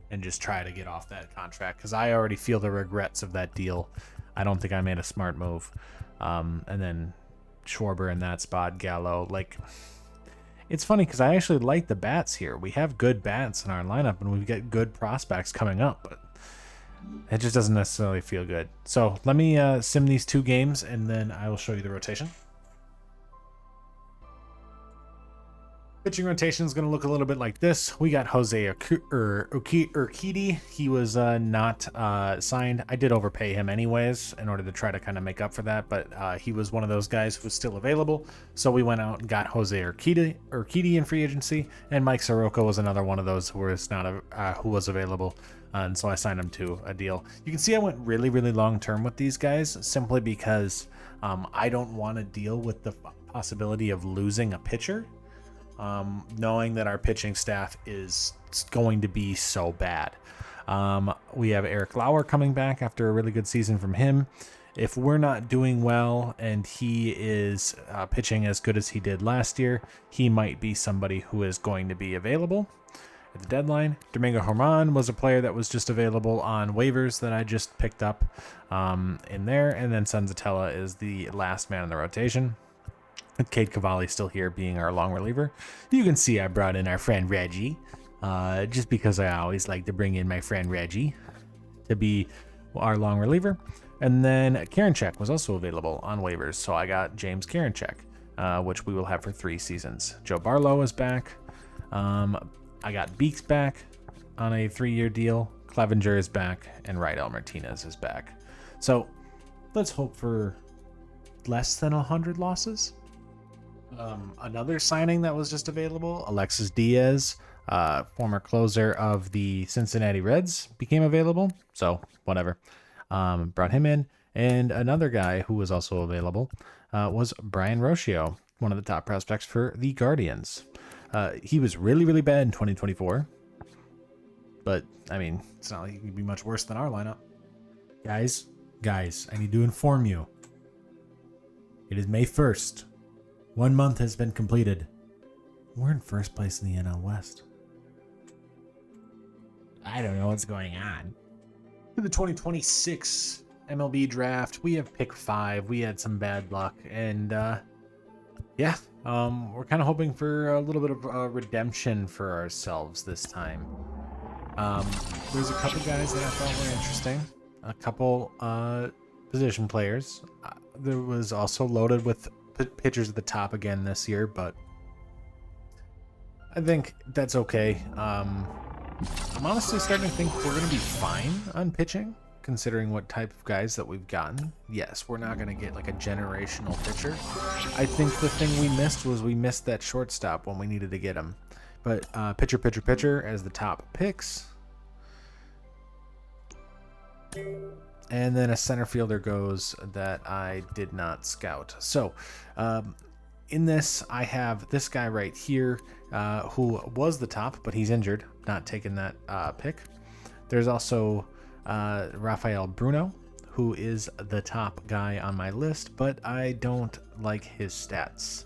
and just try to get off that contract because I already feel the regrets of that deal. I don't think I made a smart move. And then Schwarber in that spot, Gallo. Like, it's funny because I actually like the bats here. We have good bats in our lineup and we get good prospects coming up, but it just doesn't necessarily feel good. So let me sim these 2 games and then I will show you the rotation. Pitching rotation is going to look a little bit like this. We got Jose Urquidy. He was not signed. I did overpay him anyways in order to try to kind of make up for that, but he was one of those guys who was still available. So we went out and got Jose Urquidy in free agency, and Mike Soroka was another one of those who was who was available. And so I signed him to a deal. You can see I went really, really long term with these guys simply because I don't want to deal with the possibility of losing a pitcher. Knowing that our pitching staff is going to be so bad. We have Eric Lauer coming back after a really good season from him. If we're not doing well and he is pitching as good as he did last year, he might be somebody who is going to be available at the deadline. Domingo Germán was a player that was just available on waivers that I just picked up in there. And then Senzatella is the last man in the rotation. With Cade Cavalli still here being our long reliever. You can see I brought in our friend Reggie, just because I always like to bring in my friend Reggie to be our long reliever. And then Karinchak was also available on waivers, so I got James Karinchak, which we will have for 3 seasons. Joe Barlow is back. I got Beeks back on a 3-year deal. Clevenger is back, and Rydell Martinez is back. So let's hope for less than 100 losses. Another signing that was just available, Alexis Diaz, former closer of the Cincinnati Reds, became available. So whatever. Brought him in. And another guy who was also available was Brian Rocio, one of the top prospects for the Guardians. He was really, really bad in 2024. But, I mean, it's not like he could be much worse than our lineup. Guys, I need to inform you. It is May 1st. 1 month has been completed. We're in first place in the NL West. I don't know what's going on. For the 2026 MLB draft, we have pick 5. We had some bad luck, and we're kind of hoping for a little bit of redemption for ourselves this time. There's a couple guys that I thought were interesting. A couple position players. There was also loaded with pitchers at the top again this year, but I think that's okay. I'm honestly starting to think we're going to be fine on pitching, considering what type of guys that we've gotten. Yes, we're not going to get like a generational pitcher. I think the thing we missed was we missed that shortstop when we needed to get him. But pitcher as the top picks. And then a center fielder goes that I did not scout. So in this, I have this guy right here who was the top, but he's injured, not taking that pick. There's also Rafael Bruno, who is the top guy on my list, but I don't like his stats.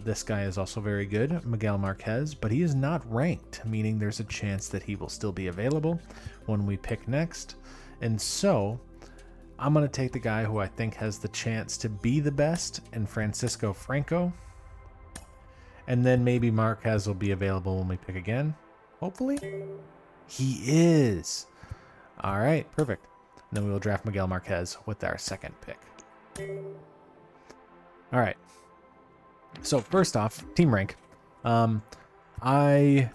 This guy is also very good, Miguel Marquez, but he is not ranked, meaning there's a chance that he will still be available when we pick next. And so I'm going to take the guy who I think has the chance to be the best in Francisco Franco. And then maybe Marquez will be available when we pick again. Hopefully. He is. All right, perfect. And then we will draft Miguel Marquez with our second pick. All right. So first off, team rank. I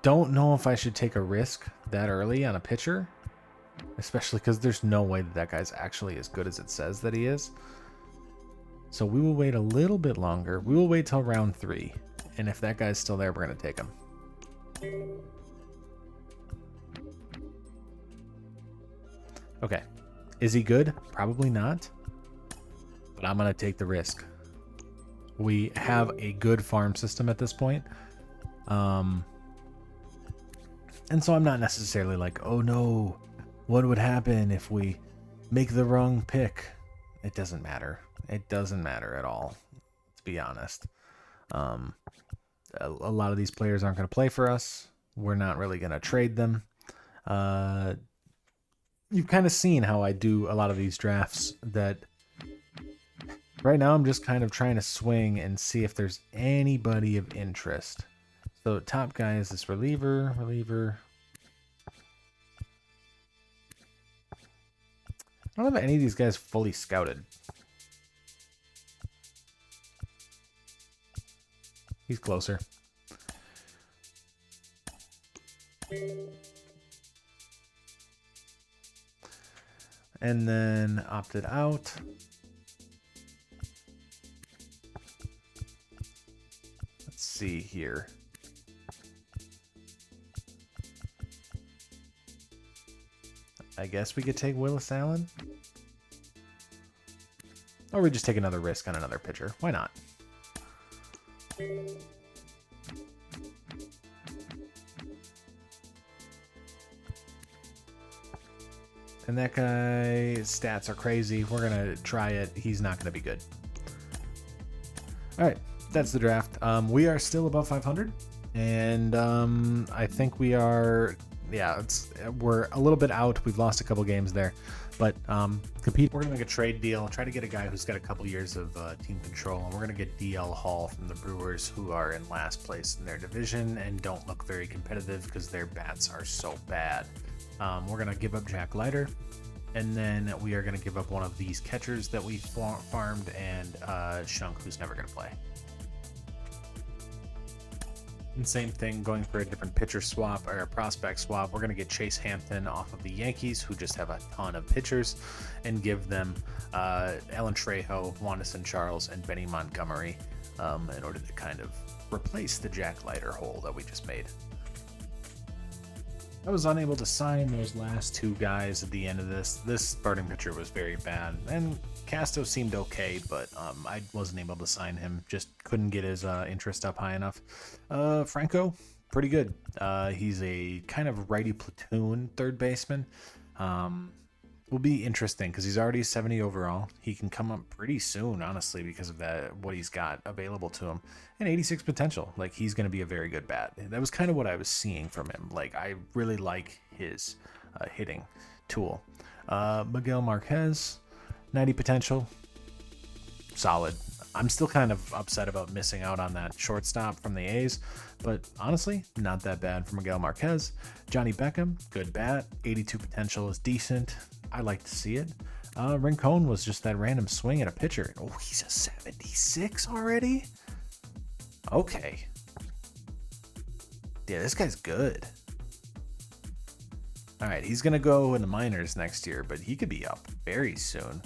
don't know if I should take a risk that early on a pitcher, especially because there's no way that guy's actually as good as it says that he is. So we will wait a little bit longer. We will wait till round 3. And if that guy's still there, we're going to take him. Okay. Is he good? Probably not. But I'm going to take the risk. We have a good farm system at this point. And so I'm not necessarily like, oh no, what would happen if we make the wrong pick? It doesn't matter. It doesn't matter at all, to be honest. A lot of these players aren't going to play for us. We're not really going to trade them. You've kind of seen how I do a lot of these drafts, that right now I'm just kind of trying to swing and see if there's anybody of interest. So top guy is this reliever. I don't have any of these guys fully scouted. He's closer. And then opted out. Let's see here. I guess we could take Willis Allen. Or we just take another risk on another pitcher. Why not? And that guy's stats are crazy. We're going to try it. He's not going to be good. All right. That's the draft. We are still above 500. And I think we are... Yeah, we're a little bit out. We've lost a couple games there. But compete. We're going to make a trade deal. Try to get a guy who's got a couple years of team control. And we're going to get DL Hall from the Brewers, who are in last place in their division and don't look very competitive because their bats are so bad. We're going to give up Jack Leiter. And then we are going to give up one of these catchers that we farmed and Shunk, who's never going to play. And same thing, going for a different pitcher swap or a prospect swap. We're going to get Chase Hampton off of the Yankees, who just have a ton of pitchers, and give them Alan Trejo, Wanderson Charles, and Benny Montgomery in order to kind of replace the Jack Leiter hole that we just made. I was unable to sign those last two guys at the end of this. This starting pitcher was very bad, and Casto seemed okay, but I wasn't able to sign him. Just couldn't get his interest up high enough. Franco, pretty good. He's a kind of righty platoon third baseman. Will be interesting because he's already 70 overall. He can come up pretty soon, honestly, because of that, what he's got available to him. And 86 potential. Like, he's going to be a very good bat. That was kind of what I was seeing from him. Like, I really like his hitting tool. Miguel Marquez, 90 potential. Solid. I'm still kind of upset about missing out on that shortstop from the A's, but honestly, not that bad for Miguel Marquez. Johnny Beckham, good bat. 82 potential is decent. I like to see it. Rincon was just that random swing at a pitcher. Oh, he's a 76 already? Okay. Yeah, this guy's good. All right, he's going to go in the minors next year, but he could be up very soon.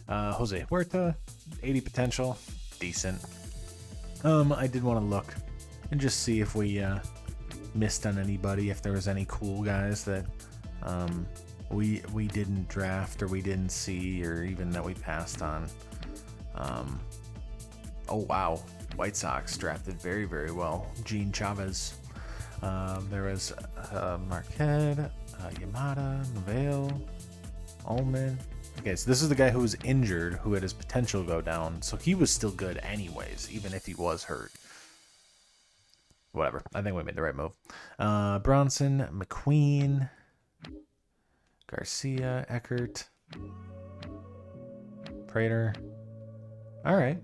Jose Huerta, 80 potential, decent. I did want to look and just see if we missed on anybody, if there was any cool guys that we didn't draft or we didn't see, or even that we passed on. Oh wow, White Sox drafted very, very well. Gene Chavez. There was Marquette, Yamada, Mavale, Ullman. Okay, so this is the guy who was injured, who had his potential go down, so he was still good anyways, even if he was hurt. Whatever, I think we made the right move. Bronson, McQueen, Garcia, Eckert, Prater. All right.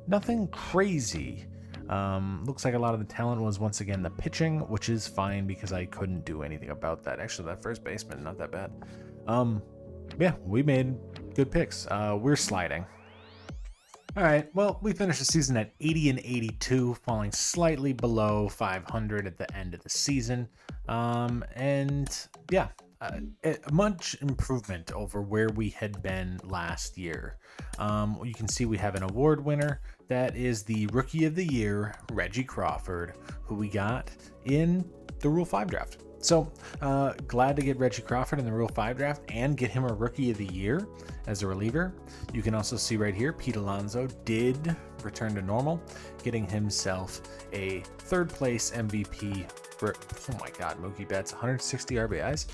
Nothing crazy. Looks like a lot of the talent was once again the pitching, which is fine because I couldn't do anything about that. Actually, that first baseman, not that bad. Yeah, we made good picks. We're sliding. All right, well, we finished the season at 80 and 82, falling slightly below 500 at the end of the season. And yeah, much improvement over where we had been last year. You can see we have an award winner. That is the Rookie of the Year, Reggie Crawford, who we got in the Rule 5 draft. So glad to get Reggie Crawford in the Rule 5 draft and get him a Rookie of the Year as a reliever. You can also see right here, Pete Alonso did return to normal, getting himself a third place MVP. Oh my God, Mookie Betts, 160 RBIs.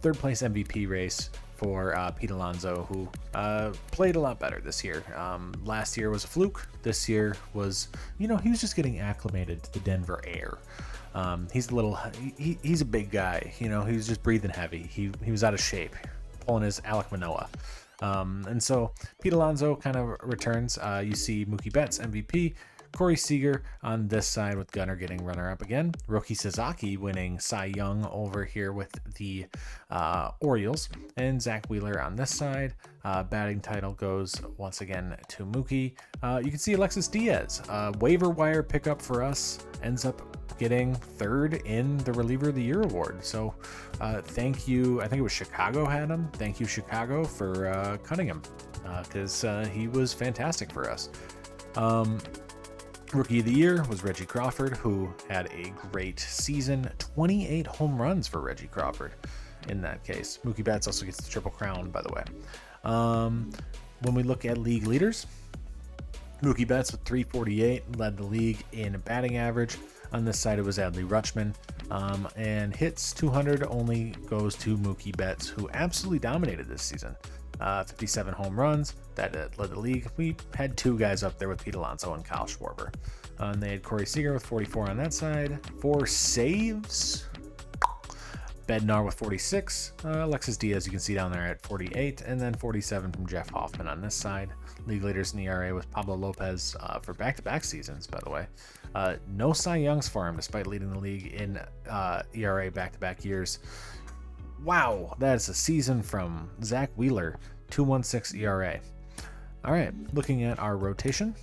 Third place MVP race for Pete Alonso, who played a lot better this year. Last year was a fluke. This year was, he was just getting acclimated to the Denver air. He's a big guy. He was just breathing heavy. He was out of shape, pulling his Alek Manoah. And so Pete Alonso kind of returns. You see Mookie Betts, MVP. Corey Seager on this side with Gunnar getting runner-up again. Roki Sasaki winning Cy Young over here with the Orioles. And Zach Wheeler on this side. Batting title goes once again to Mookie. You can see Alexis Diaz. Waiver wire pickup for us. Ends up getting third in the Reliever of the Year award. So thank you. I think it was Chicago had him. Thank you, Chicago, for cutting him because he was fantastic for us. Rookie of the Year was Reggie Crawford, who had a great season. 28 home runs for Reggie Crawford in that case. Mookie Betts also gets the Triple Crown, by the way. When we look at league leaders, Mookie Betts with 348 led the league in batting average. On this side, it was Adley Rutschman. And hits 200 only goes to Mookie Betts, who absolutely dominated this season. 57 home runs, that led the league. We had two guys up there with Pete Alonso and Kyle Schwarber. And they had Corey Seager with 44 on that side. 4 saves. Bednar with 46. Alexis Diaz, you can see down there at 48. And then 47 from Jeff Hoffman on this side. League leaders in the ERA with Pablo Lopez for back-to-back seasons, by the way. No Cy Youngs for him, despite leading the league in ERA back-to-back years. Wow, that is a season from Zach Wheeler, 2.16 ERA. All right, looking at our rotation.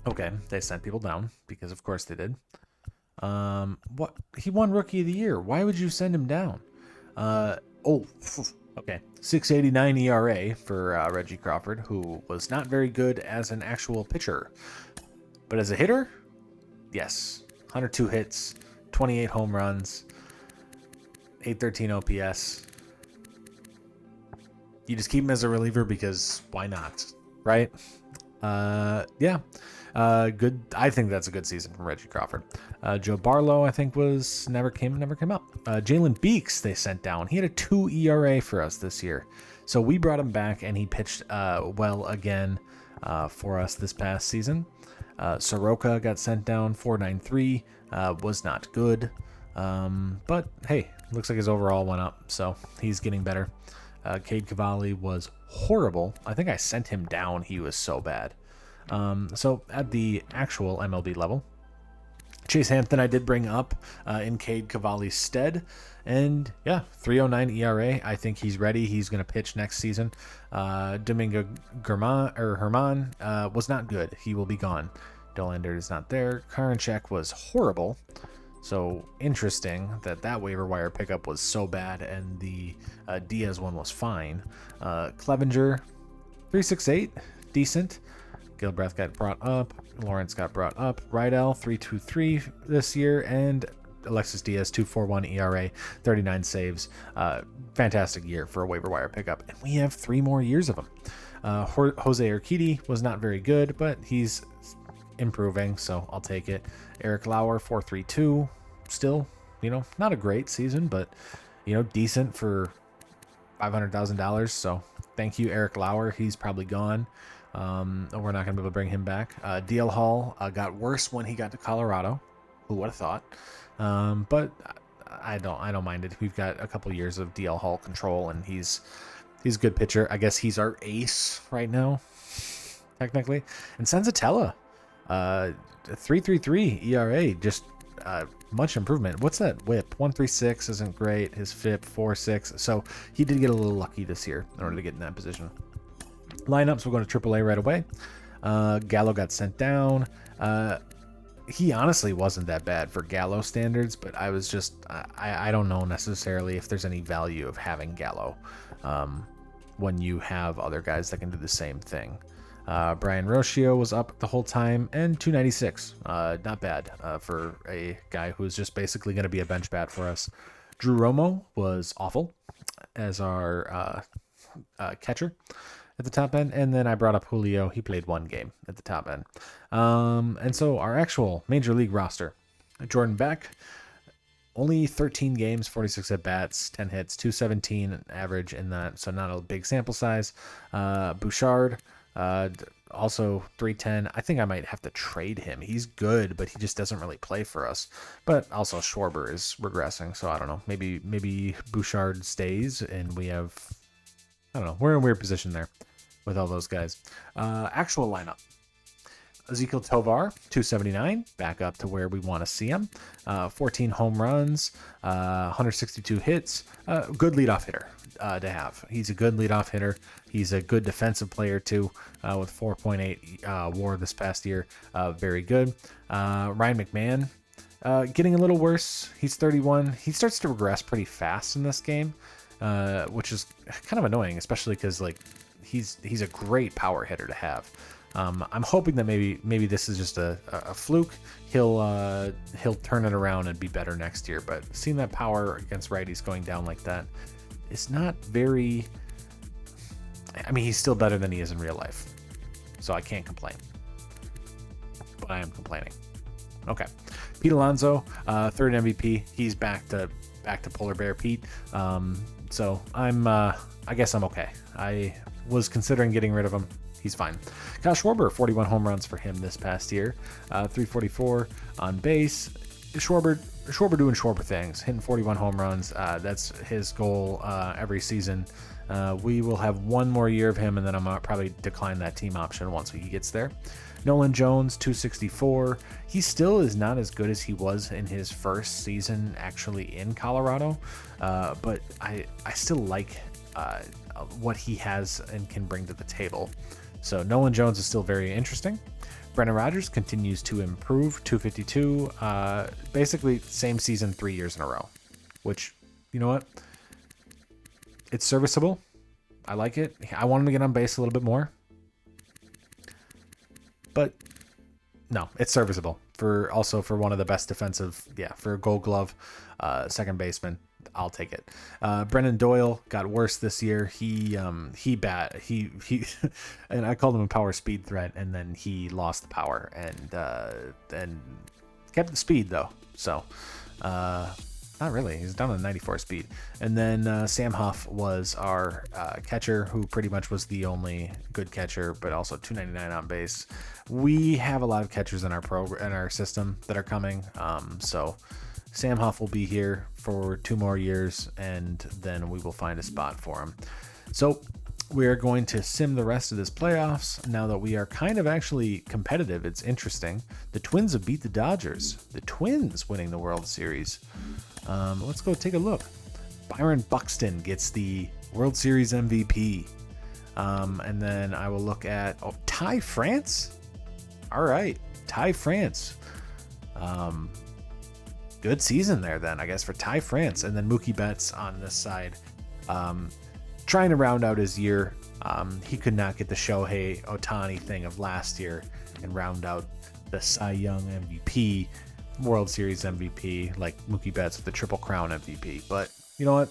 Okay, they sent people down because, of course, they did. What? He won Rookie of the Year. Why would you send him down? Okay, 6.89 ERA for Reggie Crawford, who was not very good as an actual pitcher, but as a hitter, yes, 102 hits, 28 home runs. 813 OPS. You just keep him as a reliever because why not, right? Yeah. Good. I think that's a good season from Reggie Crawford. Joe Barlow, I think, never came up. Jalen Beeks they sent down. He had a 2 ERA for us this year, so we brought him back and he pitched well again for us this past season. Soroka got sent down. 4.93 was not good. But hey, looks like his overall went up, so he's getting better. Cade Cavalli was horrible. I think I sent him down. He was so bad. So at the actual MLB level, Chase Hampton I did bring up in Cade Cavalli's stead, and yeah, 3.09 ERA. I think he's ready. He's going to pitch next season. Domingo Herman was not good. He will be gone. Dollander is not there. Karinchak was horrible. So interesting that waiver wire pickup was so bad and the Diaz one was fine. Clevenger, 3.68, decent. Gilbreth got brought up. Lawrence got brought up. Rydell, 3.23 this year. And Alexis Diaz, 2.41 ERA, 39 saves. Fantastic year for a waiver wire pickup. And we have 3 more years of him. Jose Urquidy was not very good, but he's improving, so I'll take it. Eric Lauer, 4.32, still, not a great season, but decent for $500,000. So thank you, Eric Lauer. He's probably gone. We're not gonna be able to bring him back. DL Hall got worse when he got to Colorado. Who would have thought? But I don't mind it. We've got a couple years of DL Hall control, and he's a good pitcher. I guess he's our ace right now, technically. And Senzatella, 3.33 ERA, just much improvement. What's that whip? 1.36 isn't great. His FIP 4.6. So he did get a little lucky this year in order to get in that position. Lineups, we're going to AAA right away. Gallo got sent down. he honestly wasn't that bad for Gallo standards, but I was just, I don't know necessarily if there's any value of having Gallo when you have other guys that can do the same thing. Brian Rocio was up the whole time, and 296. Not bad for a guy who's just basically going to be a bench bat for us. Drew Romo was awful as our catcher at the top end, and then I brought up Julio. He played one game at the top end. And so our actual Major League roster, Jordan Beck, only 13 games, 46 at-bats, 10 hits, 217 average in that, so not a big sample size. Bouchard, also 310. I think I might have to trade him. He's good, but he just doesn't really play for us. But also Schwarber is regressing, so I don't know. Maybe Bouchard stays, and we have... I don't know. We're in a weird position there with all those guys. Actual lineup. Ezekiel Tovar, 279, back up to where we want to see him. 14 home runs, 162 hits. Good leadoff hitter to have. He's a good leadoff hitter. He's a good defensive player too, with 4.8 WAR this past year. Very good. Ryan McMahon, getting a little worse. He's 31. He starts to regress pretty fast in this game. Which is kind of annoying, especially because like he's a great power hitter to have. I'm hoping that maybe this is just a fluke. He'll turn it around and be better next year. But seeing that power against righties going down like that is not very. I mean, he's still better than he is in real life, so I can't complain. But I am complaining. Okay, Pete Alonso, third MVP. He's back to Polar Bear Pete. So I guess I'm okay. I was considering getting rid of him. He's fine. Kyle Schwarber, 41 home runs for him this past year. 344 on base. Schwarber doing Schwarber things, hitting 41 home runs. That's his goal every season. We will have one more year of him, and then I'm gonna probably decline that team option once he gets there. Nolan Jones, 264. He still is not as good as he was in his first season actually in Colorado, but I still like what he has and can bring to the table. So Nolan Jones is still very interesting. Brendan Rodgers continues to improve, 252. Basically, same season 3 years in a row, which, you know what? It's serviceable. I like it. I want him to get on base a little bit more. But no, it's serviceable for one of the best defensive, for a Gold Glove second baseman. I'll take it. Brendan Doyle got worse this year. He and I called him a power speed threat, and then he lost the power and kept the speed though. So not really. He's down to 94 speed. And then Sam Huff was our catcher, who pretty much was the only good catcher, but also 299 on base. We have a lot of catchers in our system that are coming. So Sam Huff will be here for 2 more years, and then we will find a spot for him. So we're going to sim the rest of this playoffs now that we are kind of actually competitive. It's interesting. The Twins have beat the Dodgers. The Twins winning the World Series. Let's go take a look. Byron Buxton gets the World Series MVP. And then I will look at Ty France. All right, Ty France. Good season there then, I guess, for Ty France. And then Mookie Betts on this side, trying to round out his year. He could not get the Shohei Ohtani thing of last year and round out the Cy Young MVP, World Series MVP, like Mookie Betts with the Triple Crown MVP. But you know what?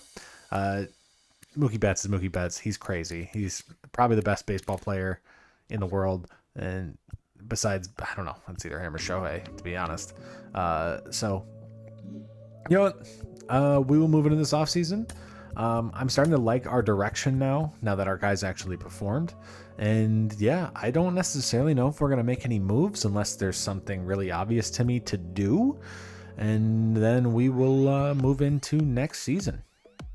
Mookie Betts is Mookie Betts. He's crazy. He's probably the best baseball player in the world. And besides, I don't know, it's either him or Shohei, to be honest. So, you know what? We will move into this offseason. I'm starting to like our direction now that our guys actually performed. And yeah, I don't necessarily know if we're going to make any moves unless there's something really obvious to me to do. And then we will move into next season.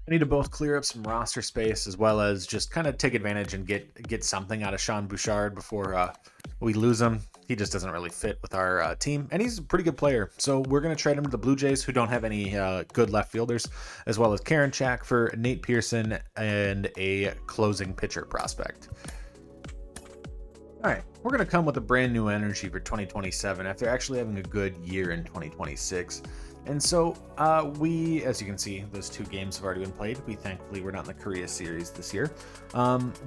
I need to both clear up some roster space as well as just kind of take advantage and get something out of Sean Bouchard before we lose him. He just doesn't really fit with our team, and he's a pretty good player. So we're going to trade him to the Blue Jays, who don't have any good left fielders, as well as Karen Chak for Nate Pearson and a closing pitcher prospect. All right, we're going to come with a brand new energy for 2027 after actually having a good year in 2026. And so we, as you can see, those 2 games have already been played. Thankfully, we're not in the Korea series this year.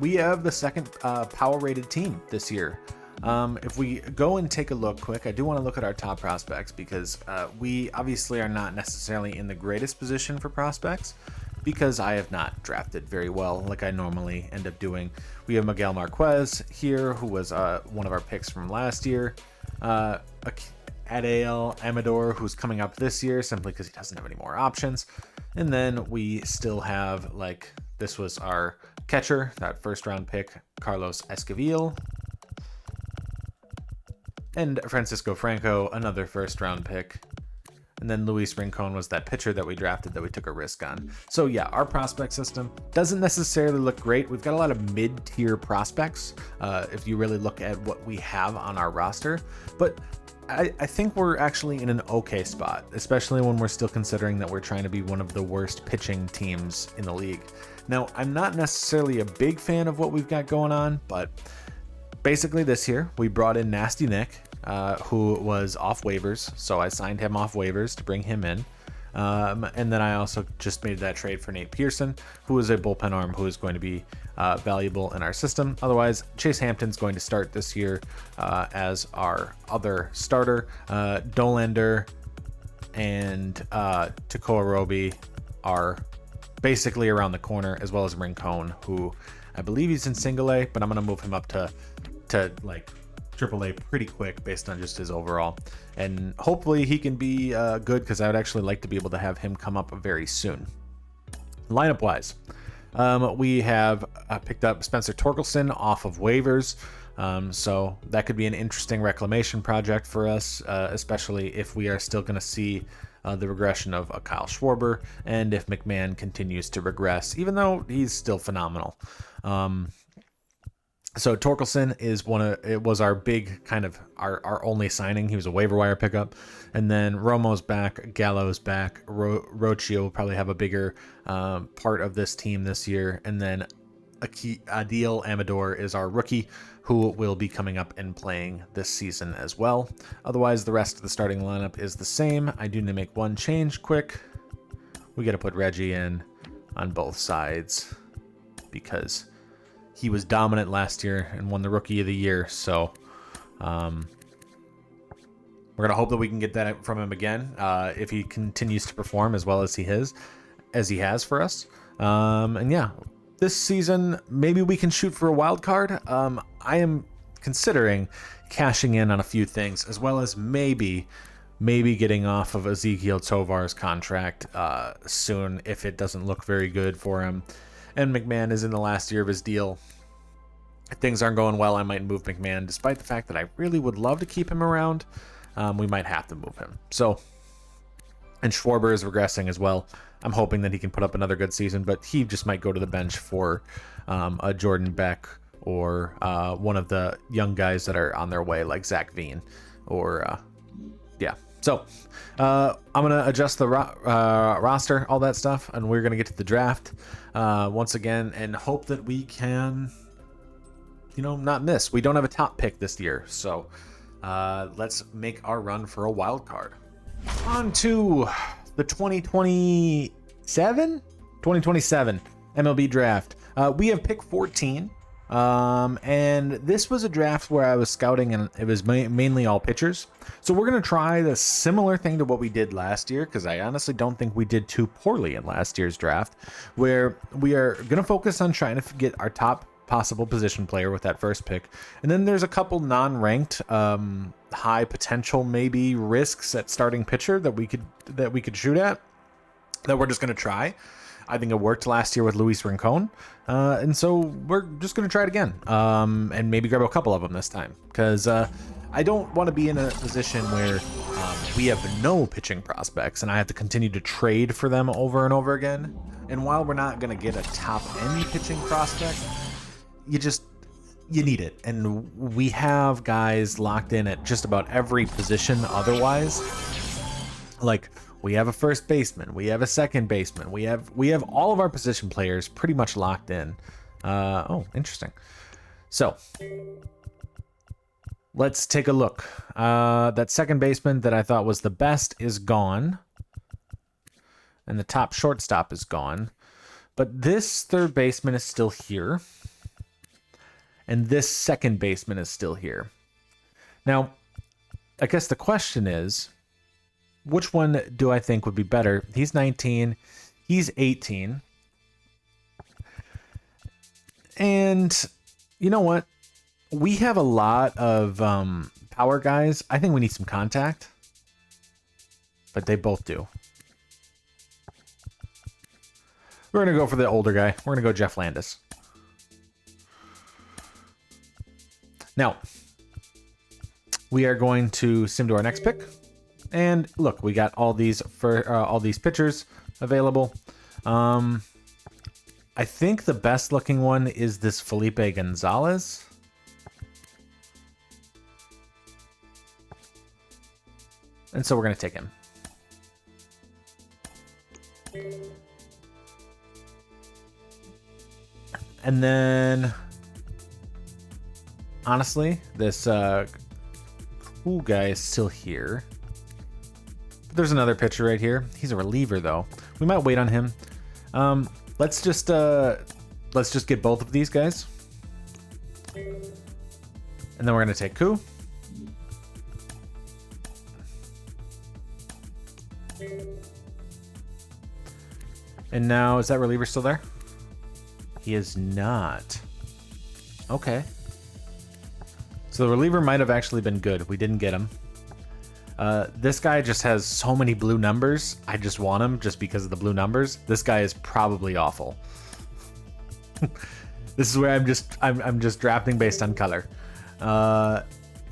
We have the second power rated team this year. If we go and take a look quick, I do want to look at our top prospects because we obviously are not necessarily in the greatest position for prospects because I have not drafted very well like I normally end up doing. We have Miguel Marquez here, who was one of our picks from last year. Adael Amador, who's coming up this year simply because he doesn't have any more options. And then we still have, like, this was our catcher, that first round pick, Carlos Esquivel. And Francisco Franco, another first round pick. And then Luis Rincon was that pitcher that we drafted that we took a risk on. So yeah, our prospect system doesn't necessarily look great. We've got a lot of mid-tier prospects if you really look at what we have on our roster. But I think we're actually in an okay spot, especially when we're still considering that we're trying to be one of the worst pitching teams in the league. Now, I'm not necessarily a big fan of what we've got going on, but basically this year we brought in Nasty Nick, who was off waivers, so I signed him off waivers to bring him in. And then I also just made that trade for Nate Pearson, who is a bullpen arm who is going to be valuable in our system. Otherwise, Chase Hampton's going to start this year as our other starter. Dolander and Tekoa Roby are basically around the corner, as well as Rincon, who I believe he's in single A, but I'm going to move him up to like AAA pretty quick based on just his overall, and hopefully he can be good because I would actually like to be able to have him come up very soon. Lineup wise, we have picked up Spencer Torkelson off of waivers, so that could be an interesting reclamation project for us, especially if we are still going to see the regression of Kyle Schwarber and if McMahon continues to regress, even though he's still phenomenal. So Torkelson was our big kind of our only signing. He was a waiver wire pickup. And then Romo's back, Gallo's back, Rocio will probably have a bigger part of this team this year. And then Adael Amador is our rookie who will be coming up and playing this season as well. Otherwise, the rest of the starting lineup is the same. I do need to make one change quick. We got to put Reggie in on both sides because he was dominant last year and won the Rookie of the Year. So we're going to hope that we can get that from him again if he continues to perform as well as he has for us. And yeah, this season, maybe we can shoot for a wild card. I am considering cashing in on a few things, as well as maybe getting off of Ezekiel Tovar's contract soon if it doesn't look very good for him. And McMahon is in the last year of his deal. If things aren't going well, I might move McMahon, despite the fact that I really would love to keep him around. We might have to move him. So, and Schwarber is regressing as well. I'm hoping that he can put up another good season, but he just might go to the bench for a Jordan Beck or one of the young guys that are on their way, like Zach Veen. Or, yeah. So, I'm going to adjust the roster, all that stuff, and we're going to get to the draft once again and hope that we can, not miss. We don't have a top pick this year, so let's make our run for a wild card. On to the 2027 MLB draft. We have pick 14. And this was a draft where I was scouting and it was mainly all pitchers. So we're going to try the similar thing to what we did last year, because I honestly don't think we did too poorly in last year's draft, where we are going to focus on trying to get our top possible position player with that first pick. And then there's a couple non-ranked, high potential, maybe risks at starting pitcher that we could shoot at, that we're just going to try. I think it worked last year with Luis Rincon. And so we're just going to try it again, and maybe grab a couple of them this time, because I don't want to be in a position where we have no pitching prospects and I have to continue to trade for them over and over again. And while we're not going to get a top end pitching prospect, you need it. And we have guys locked in at just about every position otherwise. Like, we have a first baseman, we have a second baseman, we have all of our position players pretty much locked in. Oh, interesting. So let's take a look. That second baseman that I thought was the best is gone. And the top shortstop is gone. But this third baseman is still here. And this second baseman is still here. Now, I guess the question is, which one do I think would be better? He's 19. He's 18. And you know what? We have a lot of power guys. I think we need some contact. But they both do. We're going to go for the older guy. We're going to go Jeff Landis. Now, we are going to sim to our next pick. And look, we got all these pitchers available. I think the best looking one is this Felipe Gonzalez. And so we're going to take him. And then, honestly, this cool guy is still here. But there's another pitcher right here. He's a reliever, though. We might wait on him. Let's just get both of these guys. And then we're going to take Koo. And now, is that reliever still there? He is not. Okay. So the reliever might have actually been good. We didn't get him. This guy just has so many blue numbers. I just want him just because of the blue numbers. This guy is probably awful. This is where I'm just drafting based on color.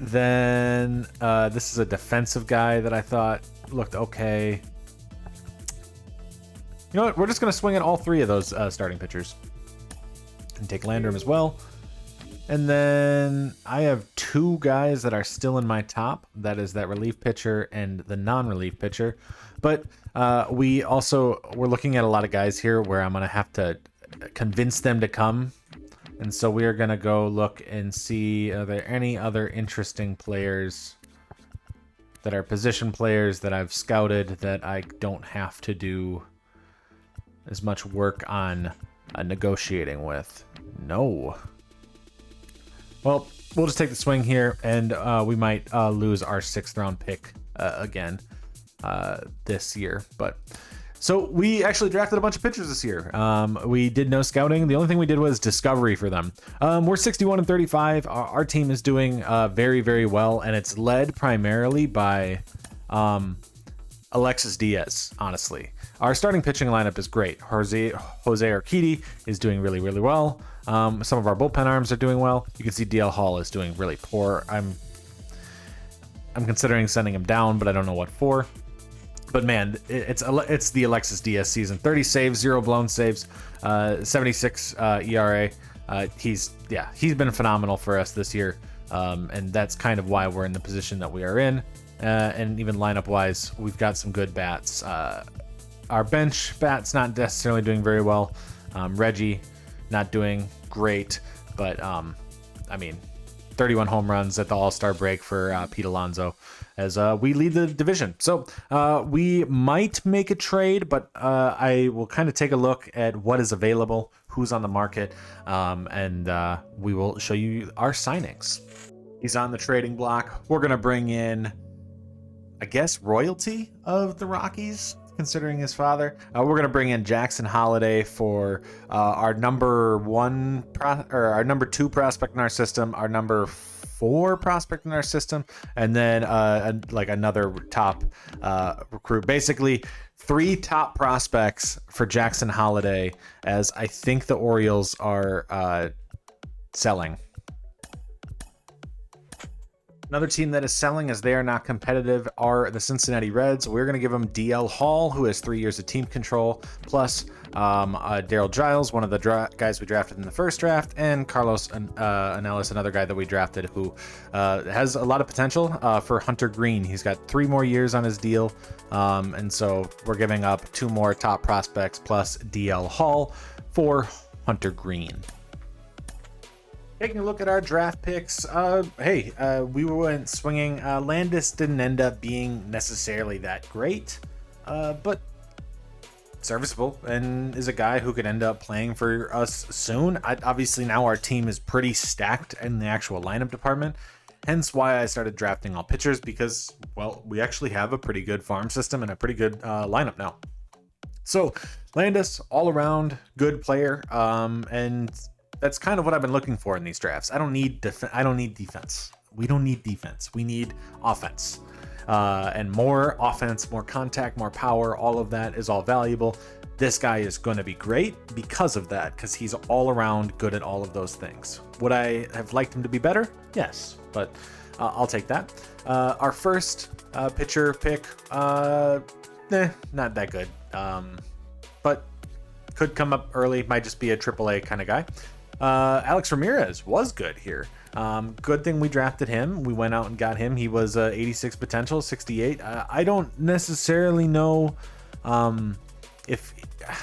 Then this is a defensive guy that I thought looked okay. You know what? We're just going to swing at all three of those starting pitchers. And take Landrum as well. And then I have two guys that are still in my top. That is that relief pitcher and the non-relief pitcher. But we're looking at a lot of guys here where I'm going to have to convince them to come. And so we are going to go look and see, are there any other interesting players that are position players that I've scouted that I don't have to do as much work on negotiating with? No. Well, we'll just take the swing here, and we might lose our 6th round pick again this year. But so we actually drafted a bunch of pitchers this year. We did no scouting. The only thing we did was discovery for them. We're 61-35. Our team is doing very, very well, and it's led primarily by Alexis Diaz, honestly. Our starting pitching lineup is great. Jose Urquidy is doing really, really well. Some of our bullpen arms are doing well. You can see DL Hall is doing really poor. I'm considering sending him down, but I don't know what for. But man, it's the Alexis Diaz season. 30 saves, 0 blown saves, 76 ERA. He's been phenomenal for us this year, and that's kind of why we're in the position that we are in. And even lineup wise, we've got some good bats. Our bench bats not necessarily doing very well. Reggie not doing great, but 31 home runs at the All-Star break for Pete Alonso as we lead the division. So we might make a trade, but I will kind of take a look at what is available, who's on the market, and we will show you our signings. He's on the trading block. We're going to bring in, I guess, royalty of the Rockies, considering his father. We're going to bring in Jackson Holliday for our number 2 prospect in our system, our number 4 prospect in our system, and then another top recruit. Basically, 3 top prospects for Jackson Holliday, as I think the Orioles are selling. Another team that is selling, as they are not competitive, are the Cincinnati Reds. We're going to give them DL Hall, who has 3 years of team control, plus Daryl Giles, one of the guys we drafted in the first draft, and Carlos Anellis, another guy that we drafted who has a lot of potential for Hunter Green. He's got 3 more years on his deal, and so we're giving up 2 more top prospects plus DL Hall for Hunter Green. Taking a look at our draft picks, we went swinging. Landis didn't end up being necessarily that great, but serviceable, and is a guy who could end up playing for us soon. Obviously, now our team is pretty stacked in the actual lineup department, hence why I started drafting all pitchers, because, well, we actually have a pretty good farm system and a pretty good lineup now. So Landis, all around good player, and that's kind of what I've been looking for in these drafts. I don't need defense. We don't need defense. We need offense. And more offense, more contact, more power, all of that is all valuable. This guy is going to be great because of that, because he's all around good at all of those things. Would I have liked him to be better? Yes, but I'll take that. Our first pitcher pick, not that good, but could come up early, might just be a AAA kind of guy. Alex Ramirez was good here. Good thing we drafted him. We went out and got him. He was 86 potential, 68. I don't necessarily know if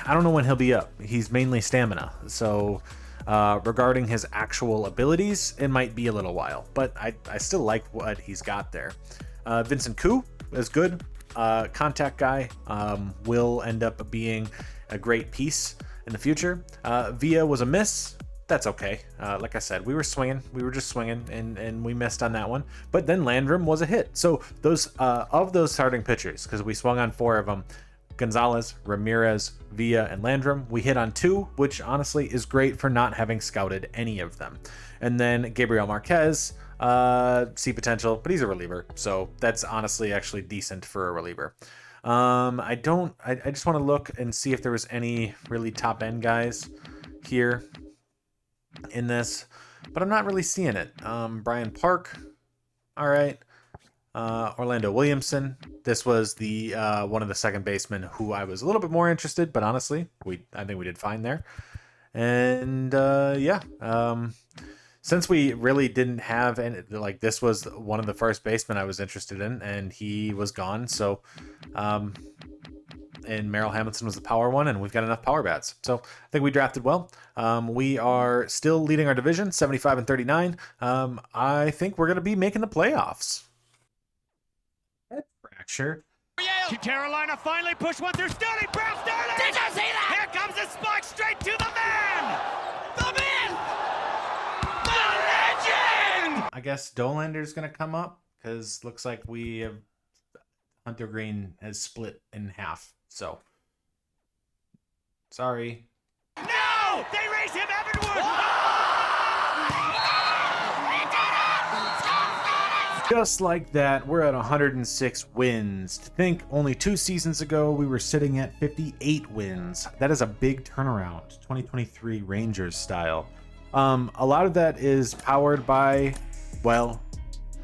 I don't know when he'll be up. He's mainly stamina. So regarding his actual abilities, it might be a little while, but I still like what he's got there. Vincent Koo is good. Contact guy, will end up being a great piece in the future. Villa was a miss. That's okay. Like I said, we were just swinging, and we missed on that one. But then Landrum was a hit. So those of those starting pitchers, because we swung on 4 of them, Gonzalez, Ramirez, Villa, and Landrum, we hit on 2, which honestly is great for not having scouted any of them. And then Gabriel Marquez, see potential, but he's a reliever, so that's honestly actually decent for a reliever. I just want to look and see if there was any really top end guys here in this, but I'm not really seeing it. Brian Park, all right. Orlando Williamson. This was the one of the second basemen who I was a little bit more interested, but honestly, I think we did fine there. And since we really didn't have any, like, this was one of the first basemen I was interested in, and he was gone. So, and Merrill Hamilton was the power one, and we've got enough power bats. So I think we drafted well. We are still leading our division, 75-39. I think we're going to be making the playoffs. Head fracture. Carolina finally pushed one through Sterling. Brown Sterling! Did you see that? Here comes the spark straight to the man! The man! The legend! I guess Dolander's going to come up, because looks like we have Hunter Green has split in half. So, sorry. No! They raise him heavenward! Just like that, we're at 106 wins. To think only 2 seasons ago, we were sitting at 58 wins. That is a big turnaround, 2023 Rangers style. A lot of that is powered by, well,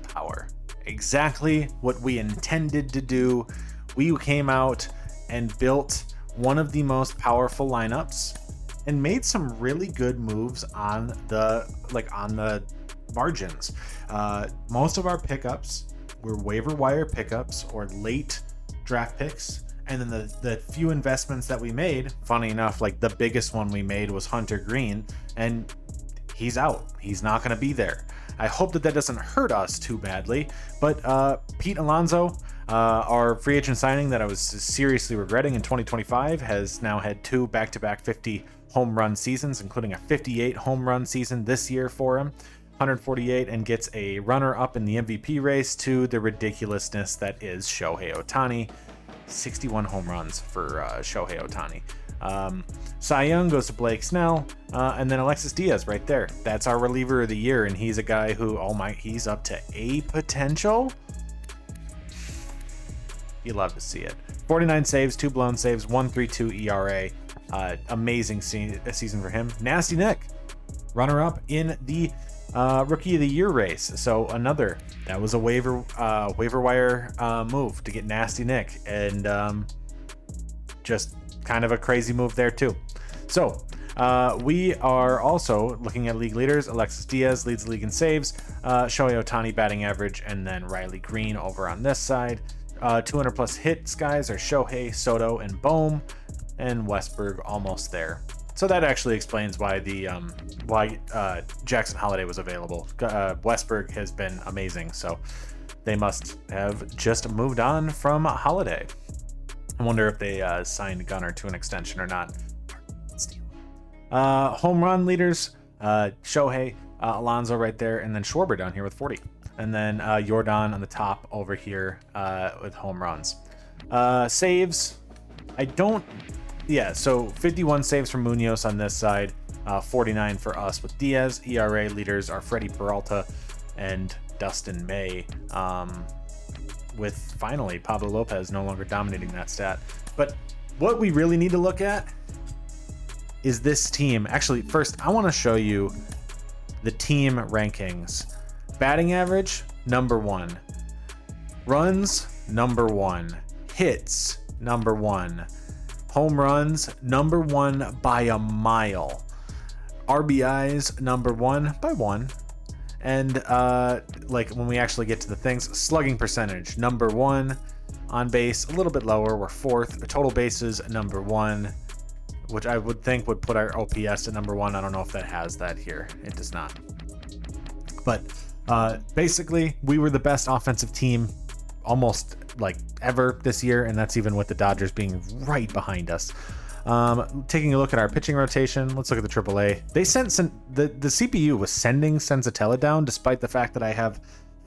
power. Exactly what we intended to do. We came out and built one of the most powerful lineups and made some really good moves on the margins. Most of our pickups were waiver wire pickups or late draft picks, and then the few investments that we made, funny enough, like the biggest one we made was Hunter Green, and he's out. He's not going to be there. I hope that doesn't hurt us too badly, but Pete Alonso, our free agent signing that I was seriously regretting in 2025, has now had 2 back-to-back 50 home run seasons, including a 58 home run season this year for him, 148, and gets a runner-up in the MVP race to the ridiculousness that is Shohei Ohtani. 61 home runs for Shohei Ohtani. Cy Young goes to Blake Snell, and then Alexis Diaz right there. That's our reliever of the year, and he's a guy who, he's up to A potential. You love to see it. 49 saves, 2 blown saves, 1.32 ERA. Amazing season for him. Nasty Nick, runner-up in the Rookie of the Year race. So that was a waiver wire move to get Nasty Nick, and just kind of a crazy move there too. So we are also looking at league leaders. Alexis Diaz leads the league in saves, Shohei Ohtani batting average, and then Riley Green over on this side. 200 plus hits guys are Shohei, Soto, and Bohm, and Westberg almost there. So that actually explains why Jackson Holiday was available. Westberg has been amazing, so they must have just moved on from Holiday. I wonder if they signed Gunnar to an extension or not. Home run leaders, Shohei, Alonso right there, and then Schwarber down here with 40. And then Jordan on the top over here with home runs. Saves, so 51 saves from Munoz on this side, 49 for us with Diaz. ERA leaders are Freddie Peralta and Dustin May, with finally Pablo Lopez no longer dominating that stat. But what we really need to look at is this team. Actually, first I want to show you the team rankings. Batting average, number 1. Runs, number 1. Hits, number 1. Home runs, number 1 by a mile. RBIs, number 1 by 1. And like when we actually get to the things, slugging percentage, number 1. On base, a little bit lower, we're 4th. Total bases, number 1, which I would think would put our OPS at number 1. I don't know if that has that here. It does not. But basically, we were the best offensive team almost like ever this year, and that's even with the Dodgers being right behind us. Taking a look at our pitching rotation, let's look at the AAA. They sent the CPU was sending Senzatella down despite the fact that I have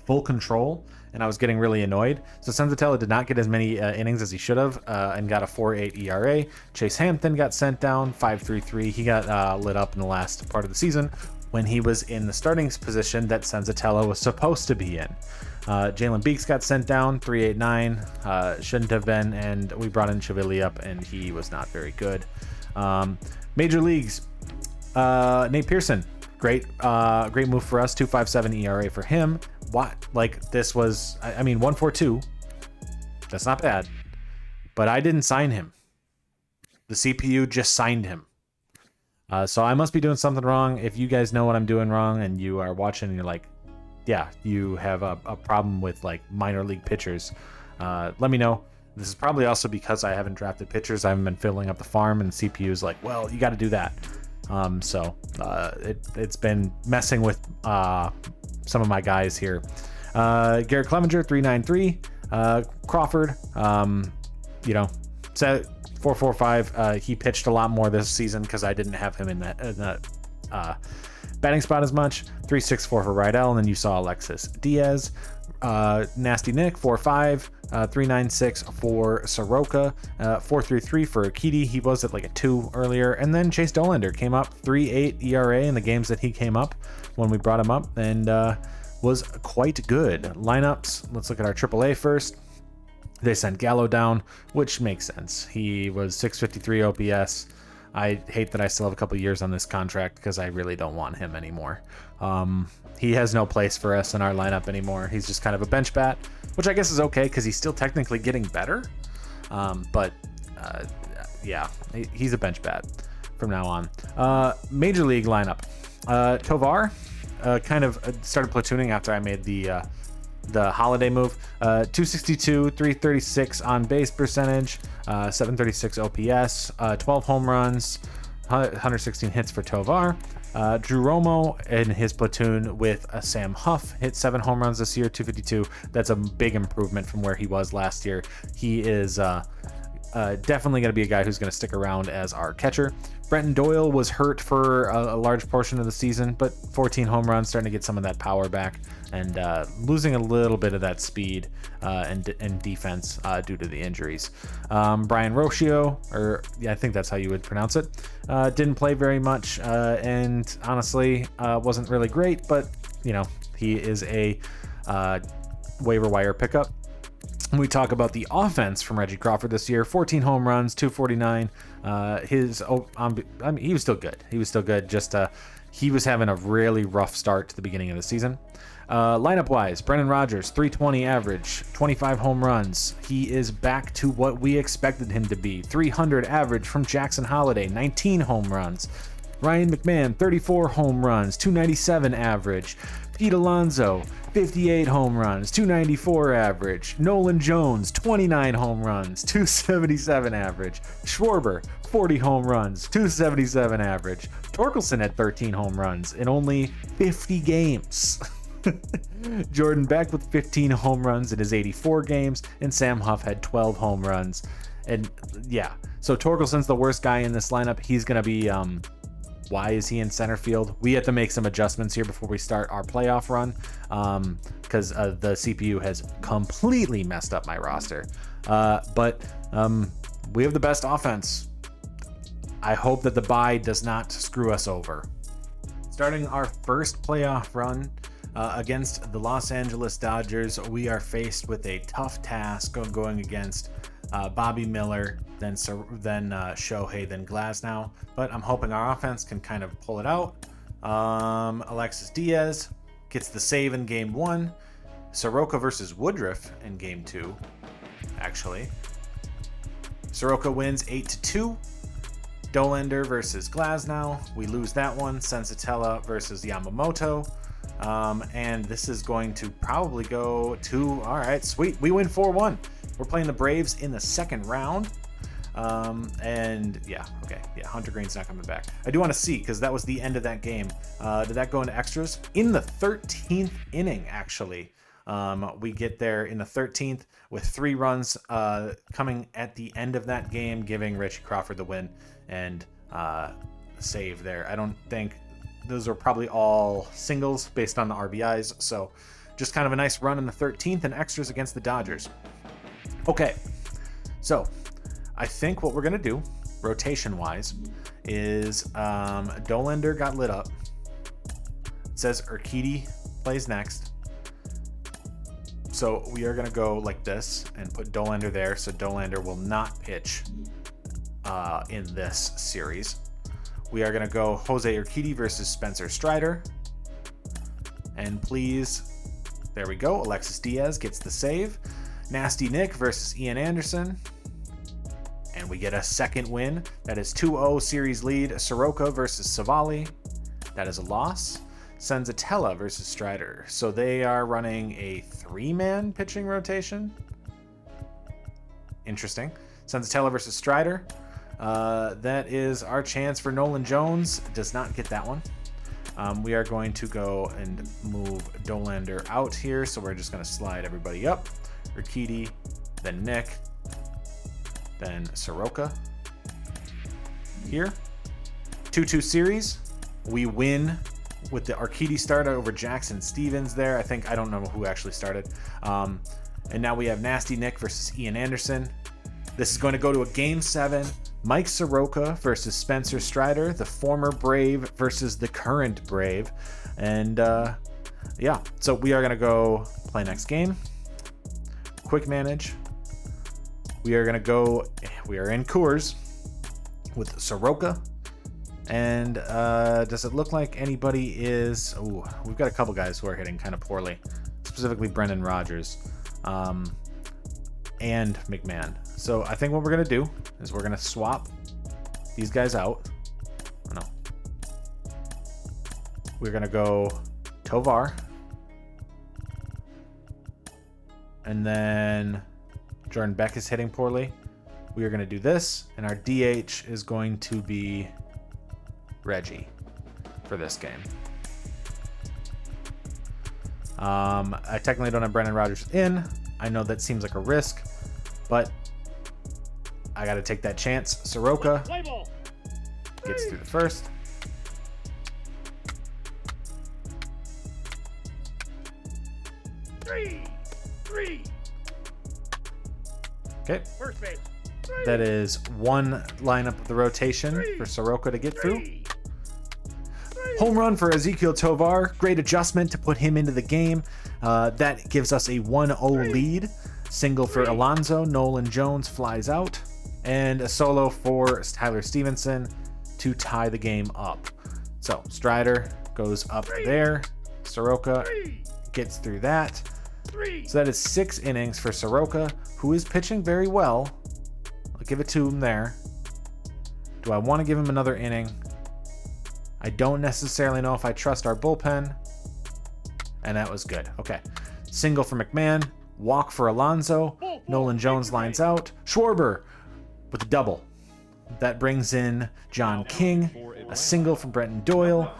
full control, and I was getting really annoyed. So Senzatella did not get as many innings as he should have, and got a 4.8 ERA. Chase Hampton got sent down 5.33. He got lit up in the last part of the season when he was in the starting position that Senzatella was supposed to be in. Jalen Beeks got sent down 3.89. Shouldn't have been, and we brought in Chivilli up, and he was not very good. Major leagues, Nate Pearson, great move for us. 2.57 ERA for him. What? Like, this was, I mean, 1.42. That's not bad, but I didn't sign him. The CPU just signed him. So I must be doing something wrong. If you guys know what I'm doing wrong and you are watching and you're like, yeah, you have a problem with like minor league pitchers, let me know. This is probably also because I haven't drafted pitchers. I haven't been filling up the farm, and the CPU is like, well, you got to do that. It's been messing with some of my guys here. Garrett Clevenger, 3.93. Crawford, set 4.45. He pitched a lot more this season because I didn't have him in that batting spot as much. 3.64 for Rydell, and then you saw Alexis Diaz. Nasty Nick, 4.5. 3.96 for Soroka. 4.33 for Akiti. He was at like a 2 earlier. And then Chase Dollander came up 3.8 ERA in the games that he came up when we brought him up, and was quite good. Lineups, let's look at our AAA first. They sent Gallo down, which makes sense. He was 653 OPS. I hate that I still have a couple years on this contract because I really don't want him anymore. He has no place for us in our lineup anymore. He's just kind of a bench bat, which I guess is okay because he's still technically getting better. Yeah, he's a bench bat from now on. Major league lineup. Tovar kind of started platooning after I made the Holiday move. 262, 336 on base percentage, 736 OPS, 12 home runs, 116 hits for Tovar. Drew Romo in his platoon with Sam Huff hit 7 home runs this year, 252. That's a big improvement from where he was last year. He is definitely going to be a guy who's going to stick around as our catcher. Brenton Doyle was hurt for a large portion of the season, but 14 home runs, starting to get some of that power back, and losing a little bit of that speed and defense due to the injuries. Brian Rocio, I think that's how you would pronounce it, didn't play very much, and honestly wasn't really great, but he is a waiver wire pickup. We talk about the offense from Reggie Crawford this year: 14 home runs, 249. He was still good. He was still good. Just he was having a really rough start to the beginning of the season. Lineup wise, Brendan Rodgers, 320 average, 25 home runs. He is back to what we expected him to be. 300 average from Jackson Holiday, 19 home runs. Ryan McMahon, 34 home runs, 297 average. Pete Alonso, 58 home runs, 294 average. Nolan Jones, 29 home runs, 277 average. Schwarber, 40 home runs, 277 average. Torkelson had 13 home runs in only 50 games. Jordan Beck with 15 home runs in his 84 games, and Sam Huff had 12 home runs. And yeah, so Torkelson's the worst guy in this lineup. He's going to be, why is he in center field? We have to make some adjustments here before we start our playoff run, because the CPU has completely messed up my roster. But we have the best offense. I hope that the bye does not screw us over. Starting our first playoff run against the Los Angeles Dodgers, we are faced with a tough task of going against Bobby Miller, then Shohei, then Glasnow. But I'm hoping our offense can kind of pull it out. Alexis Diaz gets the save in game 1. Soroka versus Woodruff in game 2, actually. Soroka wins 8-2. Dollander versus Glasnow. We lose that one. Sensatella versus Yamamoto. And this is going to probably go to, all right, sweet. We win 4-1. We're playing the Braves in the second round. And yeah, okay. Yeah, Hunter Green's not coming back. I do want to see, because that was the end of that game. Did that go into extras? In the 13th inning, actually. We get there in the 13th with 3 runs coming at the end of that game, giving Richie Crawford the win and save there. I don't think those are probably all singles based on the RBIs, so just kind of a nice run in the 13th and extras against the Dodgers. Okay, so I think what we're going to do, rotation-wise, is Dollander got lit up. It says Urquidy plays next. So we are going to go like this and put Dollander there, so Dollander will not pitch in this series. We are going to go Jose Urquidy versus Spencer Strider. And please, there we go. Alexis Diaz gets the save. Nasty Nick versus Ian Anderson. And we get a second win. That is 2-0 series lead. Soroka versus Savali. That is a loss. Senzatella versus Strider. So they are running a 3-man pitching rotation. Interesting. Senzatella versus Strider. That is our chance for Nolan Jones. Does not get that one. We are going to go and move Dollander out here. So we're just going to slide everybody up. Urquidy, then Nick, then Soroka. Here. 2-2 series. We win with the Urquidy start over Jackson Stevens there. I don't know who actually started. And now we have Nasty Nick versus Ian Anderson. This is going to go to a game 7. Mike Soroka versus Spencer Strider, the former Brave versus the current Brave. And yeah, so we are going to go play next game. Quick manage. We are in Coors with Soroka. And does it look like anybody is... Ooh, we've got a couple guys who are hitting kind of poorly, specifically Brendan Rodgers and McMahon. So I think what we're going to do is we're going to swap these guys out. Oh, no. We're going to go Tovar. And then Jordan Beck is hitting poorly. We are going to do this, and our DH is going to be Reggie for this game. I technically don't have Brendan Rodgers in. I know that seems like a risk, but I got to take that chance. Soroka gets through the first. Three. Okay. First base. That is one lineup of the rotation for Soroka to get through. Home run for Ezequiel Tovar. Great adjustment to put him into the game. That gives us a 1-0 lead. Single for Alonso. Nolan Jones flies out. And a solo for Tyler Stevenson to tie the game up. So Strider goes up there. Soroka gets through that. So that is 6 innings for Soroka, who is pitching very well. I'll give it to him there. Do I want to give him another inning? I don't necessarily know if I trust our bullpen. And that was good. Okay. Single for McMahon. Walk for Alonso. Nolan Jones lines out. Schwarber with a double. That brings in John King. A single from Brenton Doyle.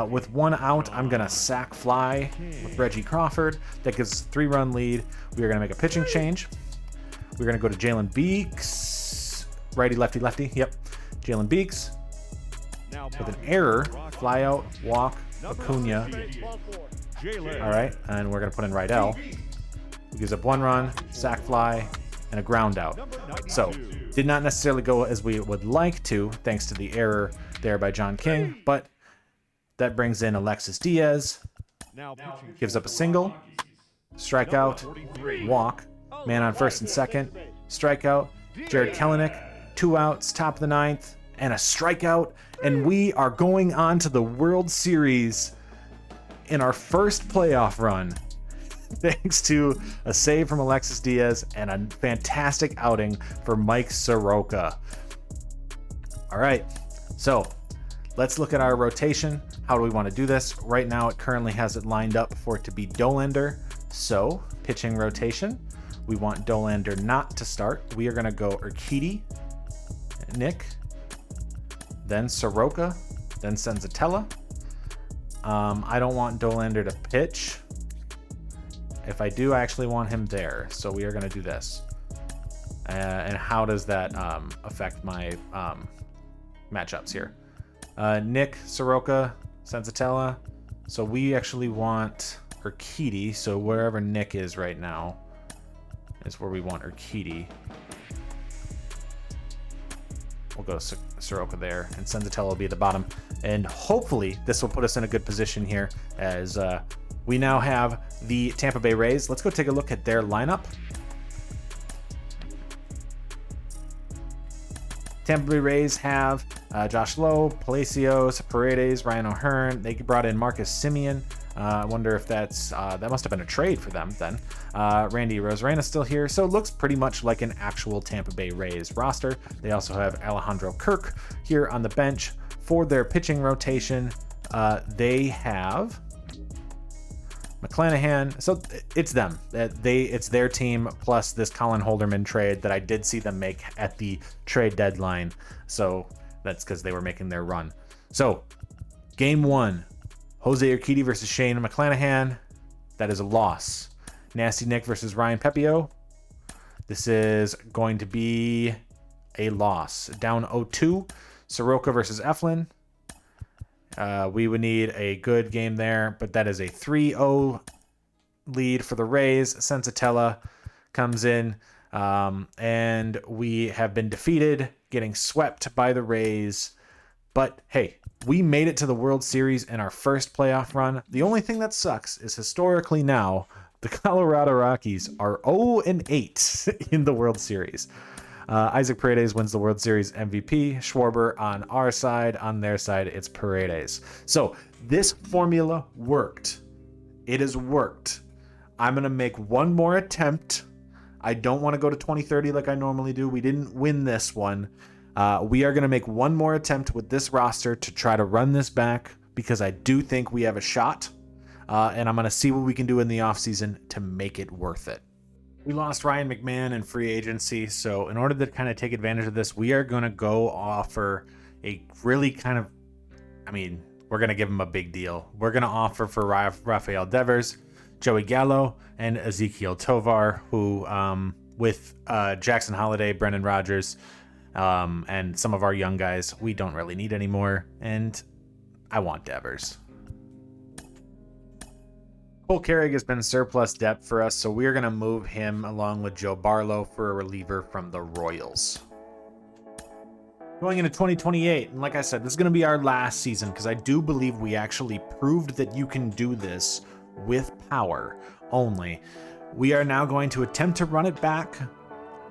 With 1 out, I'm going to sack fly with Reggie Crawford. That gives us a 3-run lead. We are going to make a pitching change. We're going to go to Jalen Beeks. Righty, lefty, lefty. Yep. Jalen Beeks with an error. Fly out, walk, Acuna. All right, and we're going to put in Rydell. He gives up 1 run, sack fly, and a ground out. So, did not necessarily go as we would like to, thanks to the error there by John King, but that brings in Alexis Diaz. Gives up a single, strikeout, walk, man on first and second, strikeout, Jared Kelenic, 2 outs, top of the 9th, and a strikeout, and we are going on to the World Series in our first playoff run, thanks to a save from Alexis Diaz and a fantastic outing for Mike Soroka. All right, so let's look at our rotation. How do we want to do this? Right now, it currently has it lined up for it to be Dollander. So, pitching rotation, we want Dollander not to start. We are going to go Urquidy, Nick, then Soroka, then Senzatella. I don't want Dollander to pitch. If I do, I actually want him there. So we are going to do this. And how does that affect my matchups here? Nick, Soroka, Senzatella. So we actually want Urquidy. So wherever Nick is right now is where we want Urquidy. We'll go Soroka there, and Senzatella will be at the bottom. And hopefully this will put us in a good position here as we now have the Tampa Bay Rays. Let's go take a look at their lineup. Tampa Bay Rays have Josh Lowe, Palacios, Paredes, Ryan O'Hearn. They brought in Marcus Semien. I wonder if that's that must have been a trade for them then. Randy Rosarena still here, so it looks pretty much like an actual Tampa Bay Rays roster. They also have Alejandro Kirk here on the bench for their pitching rotation. They have McClanahan, so it's them. It's their team plus this Colin Holderman trade that I did see them make at the trade deadline. So that's because they were making their run. So game 1. Jose Urquidy versus Shane McClanahan. That is a loss. Nasty Nick versus Ryan Pepio. This is going to be a loss. Down 0-2. Soroka versus Eflin. We would need a good game there, but that is a 3-0 lead for the Rays. Senzatella comes in, and we have been defeated, getting swept by the Rays. But hey, we made it to the World Series in our first playoff run. The only thing that sucks is historically now, the Colorado Rockies are 0-8 in the World Series. Isaac Paredes wins the World Series MVP. Schwarber on our side. On their side, it's Paredes. So this formula worked. It has worked. I'm going to make one more attempt. I don't want to go to 2030 like I normally do. We didn't win this one. We are going to make one more attempt with this roster to try to run this back because I do think we have a shot. And I'm going to see what we can do in the offseason to make it worth it. We lost Ryan McMahon in free agency, so in order to kind of take advantage of this, we are going to go offer a really kind of, we're going to give him a big deal. We're going to offer for Rafael Devers, Joey Gallo, and Ezekiel Tovar, who with Jackson Holiday, Brendan Rodgers, and some of our young guys, we don't really need anymore, and I want Devers. Cole Carrick has been surplus depth for us, so we're going to move him along with Joe Barlow for a reliever from the Royals. Going into 2028, and like I said, this is going to be our last season because I do believe we actually proved that you can do this with power only. We are now going to attempt to run it back.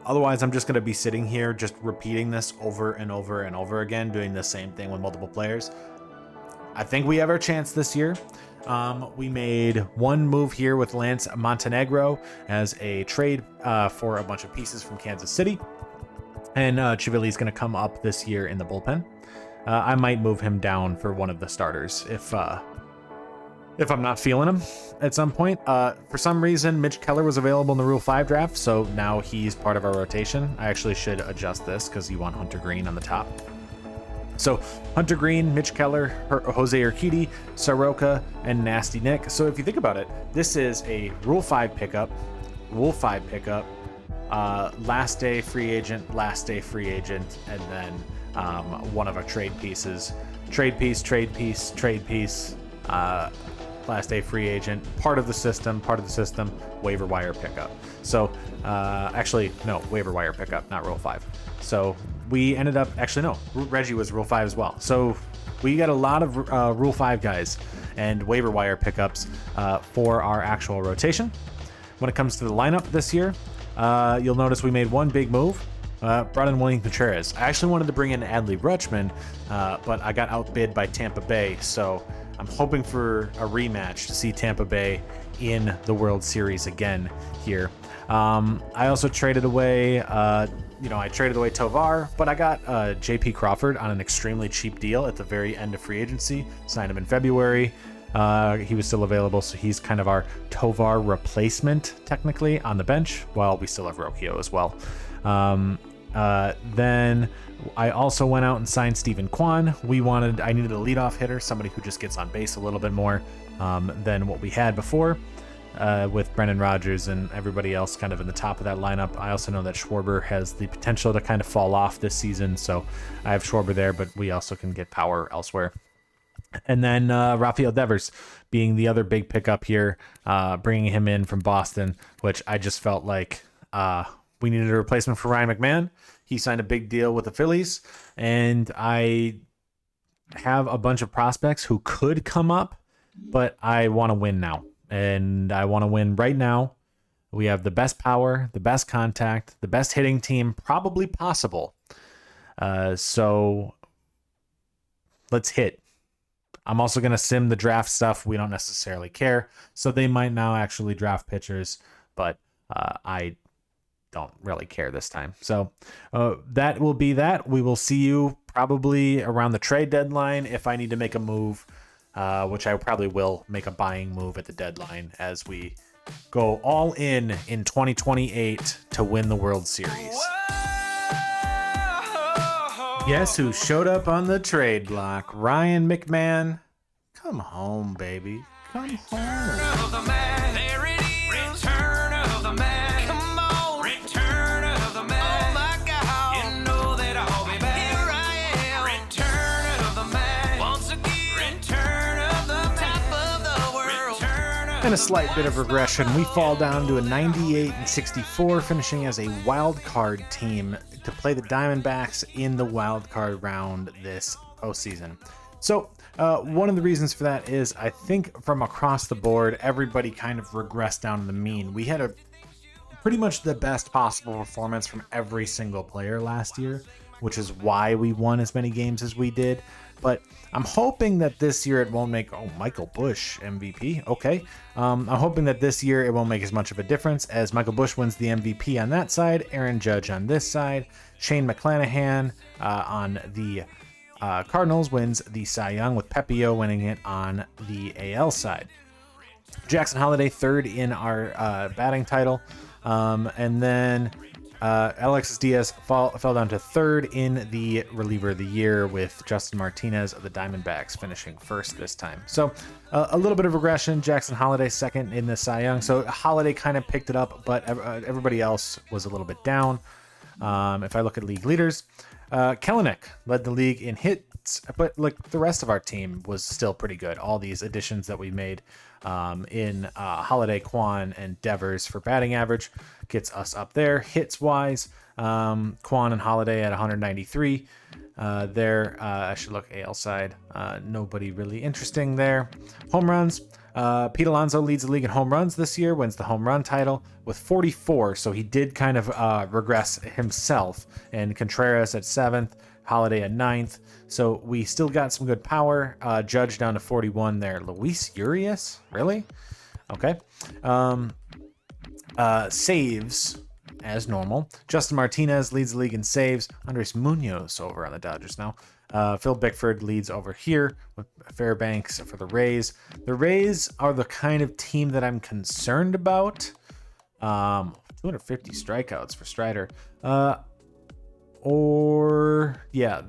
Otherwise, I'm just going to be sitting here just repeating this over and over and over again, doing the same thing with multiple players. I think we have our chance this year. We made one move here with Lance Montenegro as a trade for a bunch of pieces from Kansas City. And Chivilli's going to come up this year in the bullpen. I might move him down for one of the starters if I'm not feeling him at some point. For some reason, Mitch Keller was available in the Rule 5 draft, so now he's part of our rotation. I actually should adjust this because you want Hunter Green on the top. So Hunter Green, Mitch Keller, Jose Urquidy, Soroka, and Nasty Nick. So if you think about it, this is a Rule 5 pickup, last day free agent, and then one of our trade pieces. Trade piece, last day free agent, part of the system, waiver wire pickup. So actually, no, waiver wire pickup, not Rule 5. So we ended up, actually no, Reggie was Rule 5 as well. So we got a lot of Rule 5 guys and waiver wire pickups for our actual rotation. When it comes to the lineup this year, you'll notice we made one big move. Brought in William Contreras. I actually wanted to bring in Adley Rutschman, but I got outbid by Tampa Bay, so I'm hoping for a rematch to see Tampa Bay in the World Series again here. I also traded away, I traded away Tovar, but I got JP Crawford on an extremely cheap deal at the very end of free agency. Signed him in February. He was still available, so he's kind of our Tovar replacement, technically, on the bench, while we still have Rocchio as well. Then I also went out and signed Stephen Kwan. I needed a leadoff hitter, somebody who just gets on base a little bit more than what we had before, with Brendan Rodgers and everybody else kind of in the top of that lineup. I also know that Schwarber has the potential to kind of fall off this season, so I have Schwarber there, but we also can get power elsewhere. And then Rafael Devers being the other big pickup here, bringing him in from Boston, which I just felt like we needed a replacement for Ryan McMahon. He signed a big deal with the Phillies, and I have a bunch of prospects who could come up, but I want to win now, and I want to win right now. We have the best power, the best contact, the best hitting team probably possible. So let's hit. I'm also going to sim the draft stuff. We don't necessarily care, so they might now actually draft pitchers, but I don't really care this time. So that will be that. We will see you probably around the trade deadline if I need to make a move, which I probably will make a buying move at the deadline as we go all in 2028 to win the World Series. Guess who showed up on the trade block? Ryan McMahon. Come home, baby. Come home. There it is. Return of the man. Come on. Return of the man. Oh my God. You know that I'll be back. Here I am. Return of the man. Once again. Return of the top of the world. And a slight bit of regression. We fall down to a 98-64, finishing as a wild card team to play the Diamondbacks in the wild card round this postseason. So one of the reasons for that is I think from across the board, everybody kind of regressed down to the mean. We had a pretty much the best possible performance from every single player last year, which is why we won as many games as we did. But I'm hoping that this year it won't make, Michael Busch MVP. Okay. I'm hoping that this year it won't make as much of a difference as Michael Busch wins the MVP on that side, Aaron Judge on this side, Shane McClanahan on the Cardinals wins the Cy Young, with Pepio winning it on the AL side. Jackson Holliday third in our batting title. And then Alexis Diaz fell down to third in the reliever of the year, with Justin Martinez of the Diamondbacks finishing first this time. So a little bit of regression. Jackson Holliday second in the Cy Young. So Holliday kind of picked it up, but everybody else was a little bit down. If I look at league leaders, Kelenic led the league in hits, but like the rest of our team was still pretty good. All these additions that we made in Holiday, Kwan, and Devers for batting average gets us up there. Hits wise, Kwan and Holiday at 193. I should look AL side. Nobody really interesting there. Home runs. Pete Alonso leads the league in home runs this year, wins the home run title with 44. So he did kind of regress himself. And Contreras at 7th, Holiday at 9th. So we still got some good power. Judge down to 41 there. Luis Urias? Really? Okay. Saves as normal. Justin Martinez leads the league in saves. Andres Munoz over on the Dodgers now Phil Bickford leads over here with Fairbanks for the Rays. The Rays are the kind of team that I'm concerned about. 250 strikeouts for Strider.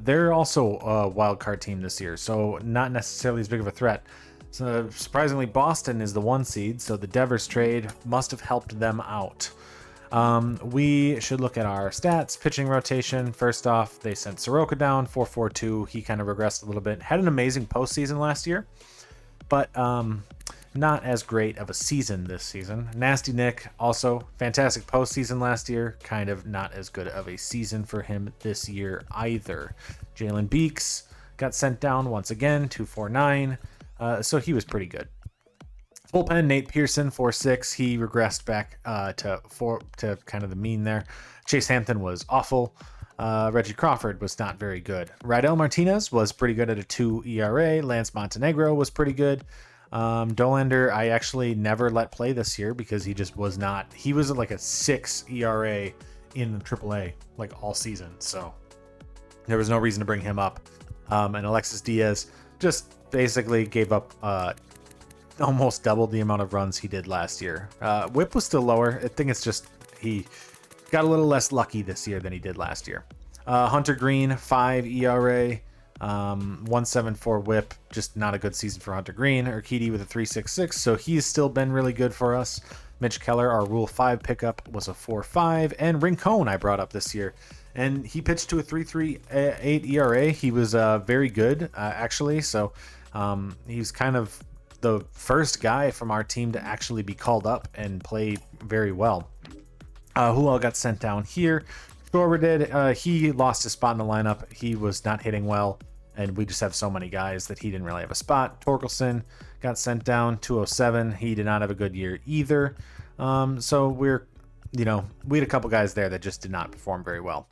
They're also a wild card team this year, so not necessarily as big of a threat. So surprisingly, Boston is the 1 seed, so the Devers trade must have helped them out. We should look at our stats. Pitching rotation. First off, they sent Soroka down 4.42. He kind of regressed a little bit. Had an amazing postseason last year, but not as great of a season this season. Nasty Nick, also fantastic postseason last year. Kind of not as good of a season for him this year either. Jalen Beeks got sent down once again, 2.49. So he was pretty good. Bullpen, Nate Pearson, 4.6. He regressed back to kind of the mean there. Chase Hampton was awful. Reggie Crawford was not very good. Rydell Martinez was pretty good at a 2 ERA. Lance Montenegro was pretty good. Dolander, I actually never let play this year because he just was not. He was at like a 6 ERA in AAA like all season. So there was no reason to bring him up. And Alexis Diaz just basically gave up almost doubled the amount of runs he did last year. Whip was still lower. I think it's just he got a little less lucky this year than he did last year. Hunter Green, 5 ERA, 1.74 whip. Just not a good season for Hunter Green. Urquidy with a 3.66, so he's still been really good for us. Mitch Keller, our Rule 5 pickup, was a 4.5. And Rincon I brought up this year, and he pitched to a 3.38 ERA. He was very good, actually, so he's kind of the first guy from our team to actually be called up and play very well. Who all got sent down here? Schwarber did. He lost his spot in the lineup. He was not hitting well, and we just have so many guys that he didn't really have a spot. Torkelson got sent down, 207. He did not have a good year either. So we had a couple guys there that just did not perform very well.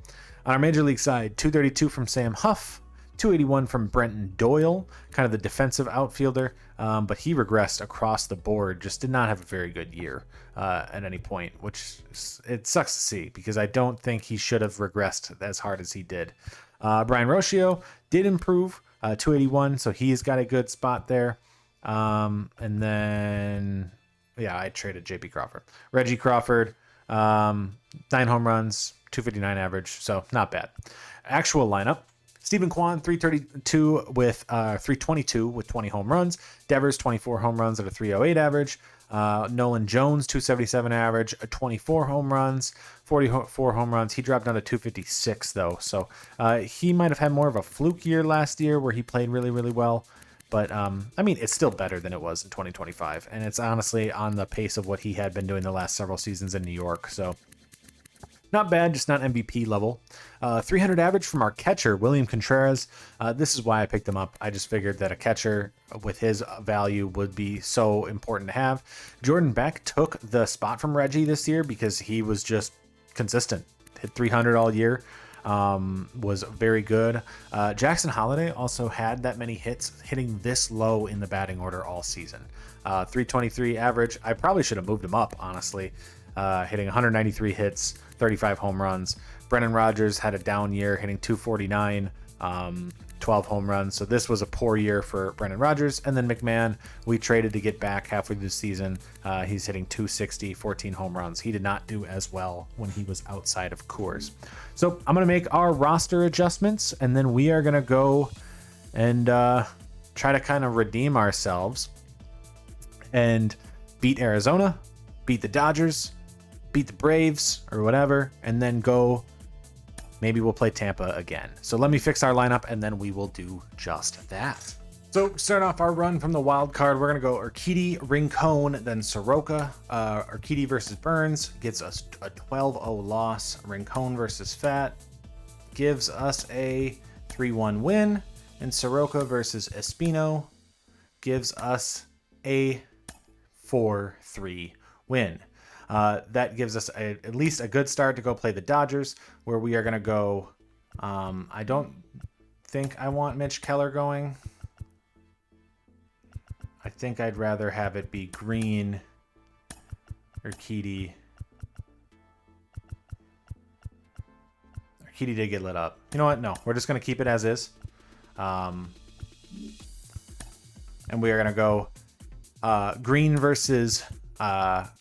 On our major league side, 232 from Sam Huff, 281 from Brenton Doyle, kind of the defensive outfielder, but he regressed across the board, just did not have a very good year at any point, which it sucks to see because I don't think he should have regressed as hard as he did. Brian Rocio did improve, 281, so he's got a good spot there. And then, I traded JP Crawford. Reggie Crawford, 9 home runs, 259 average, so not bad. Actual lineup. Stephen Kwan, 332 with 322 with 20 home runs. Devers, 24 home runs at a 308 average. Nolan Jones, 277 average, 24 home runs, 44 home runs. He dropped down to 256 though, so he might have had more of a fluke year last year where he played really, really well. But it's still better than it was in 2025, and it's honestly on the pace of what he had been doing the last several seasons in New York. So not bad, just not MVP level. 300 average from our catcher, William Contreras. This is why I picked him up. I just figured that a catcher with his value would be so important to have. Jordan Beck took the spot from Reggie this year because he was just consistent. Hit 300 all year. Was very good. Jackson Holiday also had that many hits, hitting this low in the batting order all season. 323 average. I probably should have moved him up, honestly. Hitting 193 hits, 35 home runs. Brendan Rodgers had a down year, hitting 249, 12 home runs. So this was a poor year for Brendan Rodgers. And then McMahon, we traded to get back halfway through the season. He's hitting 260, 14 home runs. He did not do as well when he was outside of Coors. So I'm going to make our roster adjustments, and then we are going to go and try to kind of redeem ourselves and beat Arizona, beat the Dodgers, beat the Braves or whatever, and then go. Maybe we'll play Tampa again. So let me fix our lineup, and then we will do just that. So start off our run from the wild card. We're going to go Urquidy, Rincon, then Soroka. Urquidy versus Burns gives us a 12-0 loss. Rincon versus Fat gives us a 3-1 win. And Soroka versus Espino gives us a 4-3 win. That gives us at least a good start to go play the Dodgers, where we are going to go. I don't think I want Mitch Keller going. I think I'd rather have it be Green, Urquidy. Urquidy did get lit up. You know what? No, we're just going to keep it as is. And we are going to go Green versus Ohtani.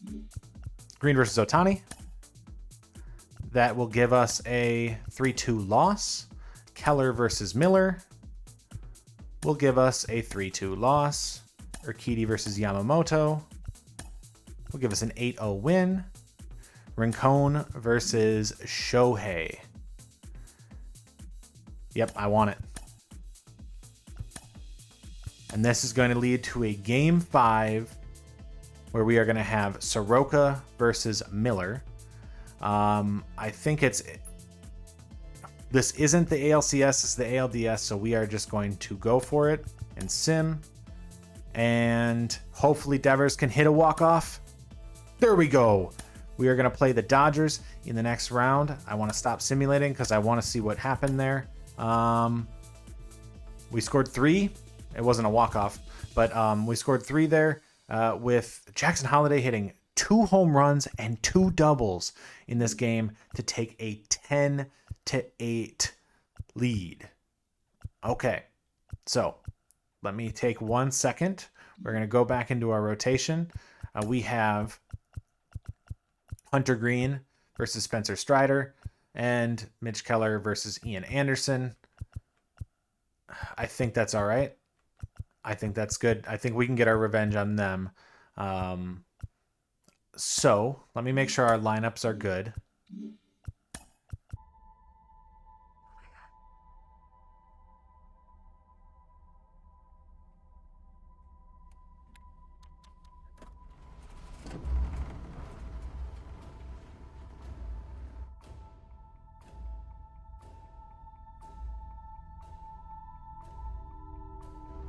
That will give us a 3-2 loss. Keller versus Miller will give us a 3-2 loss. Urquidy versus Yamamoto will give us an 8-0 win. Rincon versus Shohei. Yep, I want it. And this is going to lead to a Game 5 where we are going to have Soroka versus Miller. I think this isn't the ALCS, it's the ALDS, so we are just going to go for it and sim. And hopefully Devers can hit a walk-off. There we go. We are going to play the Dodgers in the next round. I want to stop simulating because I want to see what happened there. We scored 3. It wasn't a walk-off, but we scored 3 there with Jackson Holliday hitting 2 home runs and 2 doubles in this game to take a 10-8 lead. Okay, so let me take 1 second. We're going to go back into our rotation. We have Hunter Green versus Spencer Strider and Mitch Keller versus Ian Anderson. I think that's all right. I think that's good. I think we can get our revenge on them. So let me make sure our lineups are good.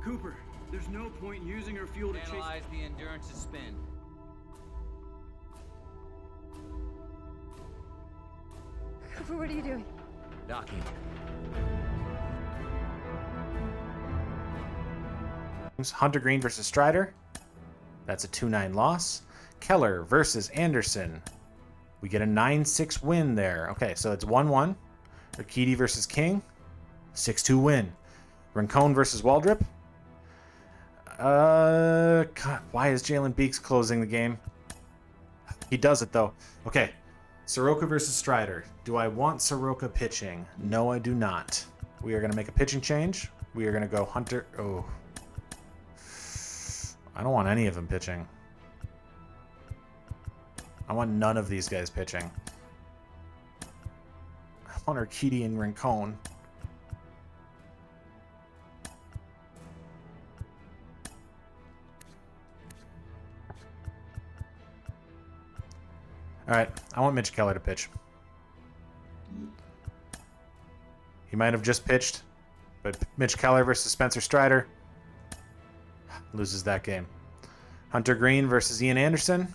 Cooper, there's no point in using her fuel to chase... Analyze the endurance of spin. Cooper, what are you doing? Docking. Hunter Green versus Strider. That's a 2-9 loss. Keller versus Anderson. We get a 9-6 win there. Okay, so it's 1-1. Urquidy versus King. 6-2 win. Rincon versus Waldrop. God, why is Jalen Beeks closing the game? He does it, though. Okay, Soroka versus Strider. Do I want Soroka pitching? No, I do not. We are going to make a pitching change. We are going to go Hunter... Oh. I don't want any of them pitching. I want none of these guys pitching. I want Urquidy and Rincon. All right, I want Mitch Keller to pitch. He might have just pitched, but Mitch Keller versus Spencer Strider loses that game. Hunter Green versus Ian Anderson.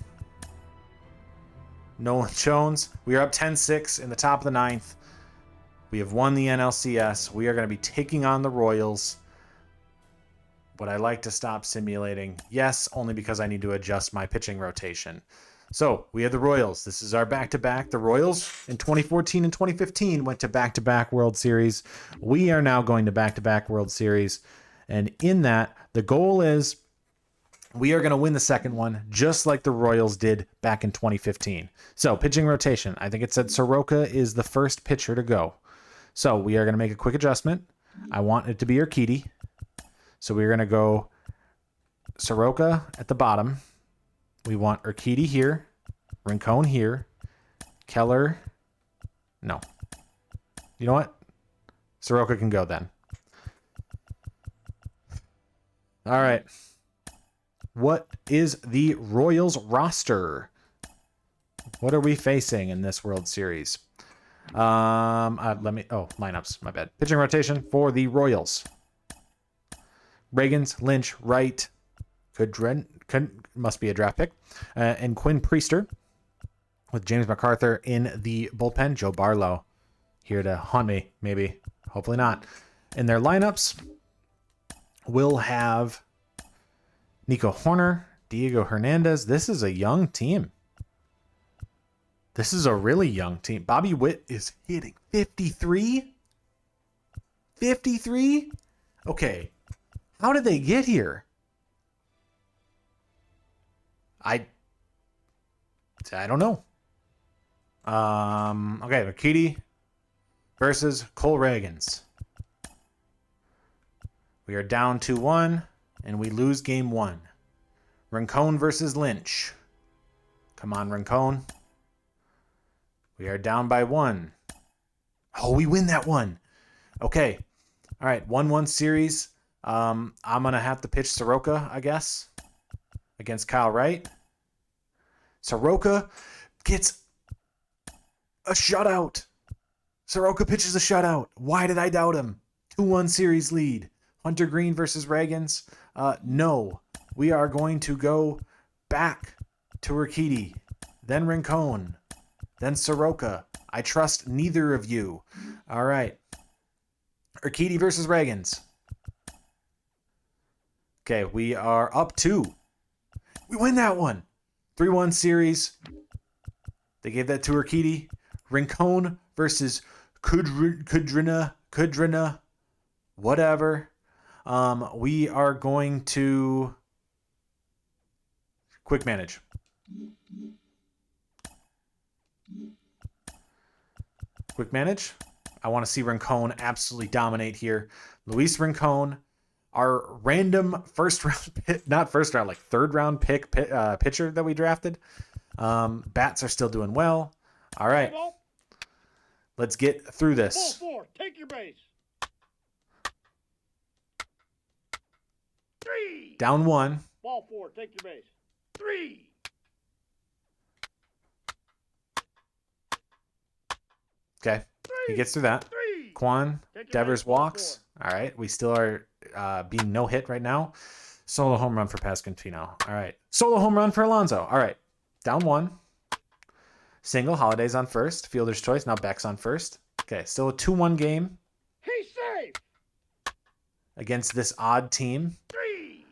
Nolan Jones. We are up 10-6 in the top of the 9th. We have won the NLCS. We are going to be taking on the Royals. Would I like to stop simulating? Yes, only because I need to adjust my pitching rotation. So we have the Royals. This is our back-to-back. The Royals in 2014 and 2015 went to back-to-back World Series. We are now going to back-to-back World Series. And in that, the goal is we are going to win the second one, just like the Royals did back in 2015. So pitching rotation. I think it said Soroka is the first pitcher to go. So we are going to make a quick adjustment. I want it to be Urquidy. So we're going to go Soroka at the bottom. We want Urquidy here, Rincon here, Keller. No. You know what? Soroka can go then. All right. What is the Royals roster? What are we facing in this World Series? Lineups, my bad. Pitching rotation for the Royals. Reagans, Lynch, Wright, must be a draft pick, and Quinn Priester, with James MacArthur in the bullpen. Joe Barlow here to haunt me, maybe, hopefully not. In their lineups, we'll have Nico Horner, Diego Hernandez. This is a young team. This is a really young team. Bobby Witt is hitting 53. 53? Okay. How did they get here? I don't know. Okay, Rakiti versus Cole Reagans. We are down 2-1, and we lose game 1. Rincon versus Lynch. Come on, Rincon. We are down by 1. Oh, we win that one. Okay. All right, 1-1 series. I'm going to have to pitch Soroka, I guess, against Kyle Wright. Soroka gets a shutout. Soroka pitches a shutout. Why did I doubt him? 2-1 series lead. Hunter Green versus Reagans. No. We are going to go back to Rakiti, then Rincon, then Soroka. I trust neither of you. All right. Rakiti versus Reagans. Okay, we are up 2. We win that one. 3-1 series. They gave that to Rakiti. Rincon versus Kudrina, whatever. We are going to quick manage. Quick manage. I want to see Rincon absolutely dominate here. Luis Rincon, our random third round pick pitcher that we drafted. Bats are still doing well. All right. Let's get through this. Ball 4, take your base. 3. Down 1. Ball 4, take your base. 3. Okay. He gets through that. 3. Quan, Take your Devers base, ball walks. All right. We still are being no hit right now. Solo home run for Pasquantino. All right. Solo home run for Alonso. All right. Down 1. Single. Holiday's on first. Fielder's choice. Now Beck's on first. Okay. Still a 2-1 game He's safe. against this odd team. 3.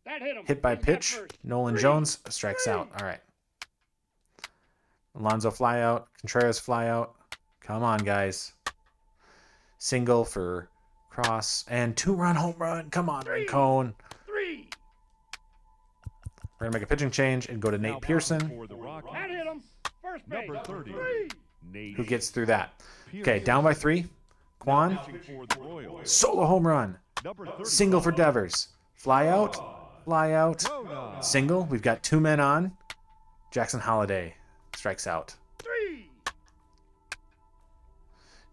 That hit him. Hit by He's got pitch. first. Nolan 3. Jones strikes out. All right. Alonso fly out. Contreras fly out. Come on, guys. Single for Cross. And 2-run home run. Come on, Rincon. 3. We're going to make a pitching change and go to Nate Pearson, That hit him. First base. Number 30. 3. who gets through that. Okay, down by 3. Quan. For the Royals. Solo home run. Number 30. Single for Devers. Fly out. Fly out. Single. We've got 2 men on. Jackson Holiday strikes out. 3.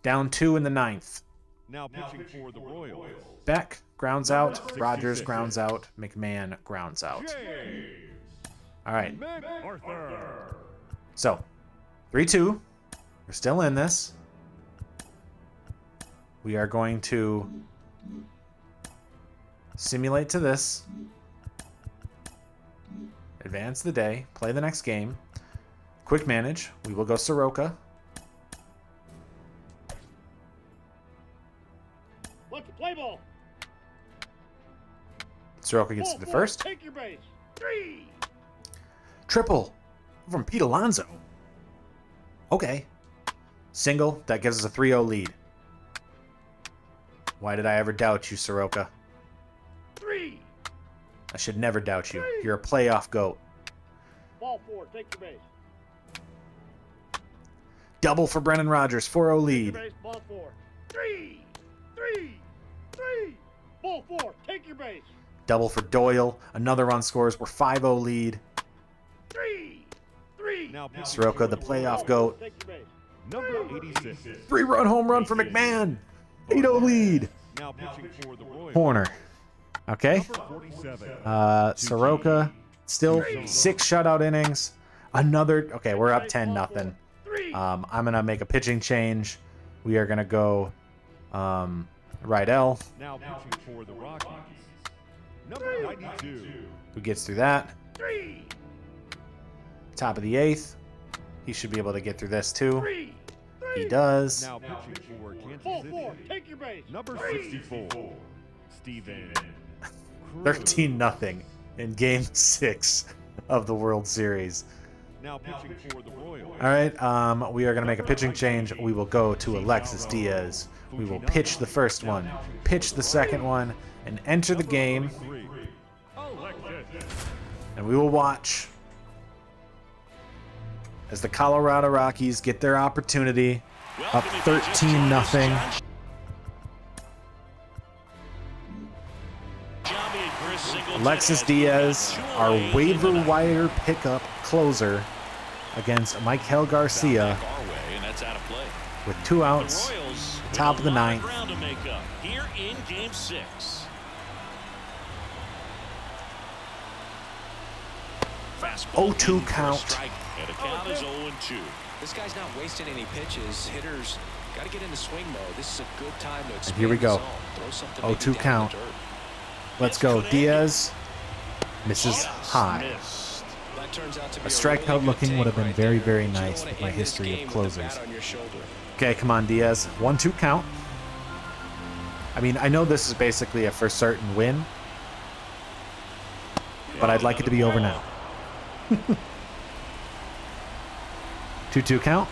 Down 2 in the 9th. Now pitching for the Royals. Beck grounds out. Rogers grounds out. McMahon grounds out. All right. Arthur. So, 3-2. We're still in this. We are going to simulate to this. Advance the day. Play the next game. Quick manage. We will go Soroka. What's the play ball? Soroka gets Ball to the 4, first. take your base. 3. Triple from Pete Alonso. Okay. Single. That gives us a 3-0 lead. Why did I ever doubt you, Soroka? 3. I should never doubt you. You're a playoff goat. Ball 4, take your base. Double for Brennan Rogers. 4-0 Your lead. base. Ball 4. 3. 3. 3. Ball 4, take your base. Double for Doyle. Another run scores. We're 5-0 lead. 3. 3. Now pitching Soroka, for the the playoff Ball goat. 4, take your base. Number 86. 3-run home run for McMahon. 8-0 lead. Now pitching for the Royals. Corner. Okay. Number 47. Soroka. Still 6 shutout innings. Another. Okay, we're up 10-0. 3. I'm going to make a pitching change. We are going to go Rydell, Now pitching for the Rockies. Number 92. who gets through that. 3. Top of the 8th. He should be able to get through this too. 3. He does. Now pitching for Kansas Ball City. 4, take your base. Number 64. Steven. 13-0 in Game 6 of the World Series. Now pitching for the Royals. All right, we are going to make a pitching change. We will go to Alexis Diaz. We will pitch the first one, pitch the second one, and enter the game. And we will watch as the Colorado Rockies get their opportunity, up 13-0. Alexis Diaz, our waiver wire pickup closer, against Michael Garcia with 2 outs, top of the 9th. Here in Game 6. 0-2 count. And the count is 0-2. This guy's not wasting any pitches. Hitters got to get into swing mode. This is a good time to expand. Here we go. the zone. Throw something 0-2 maybe down count. the dirt. Let's go. Diaz misses high. That turns out to be A strikeout really good looking take would have been right very, there. very You nice wanna with my end this history game of with the closers. bat on your shoulder. Okay, come on, Diaz. 1-2 count. I mean, I know this is basically a for certain win, but I'd like it to be over now. 2-2 count.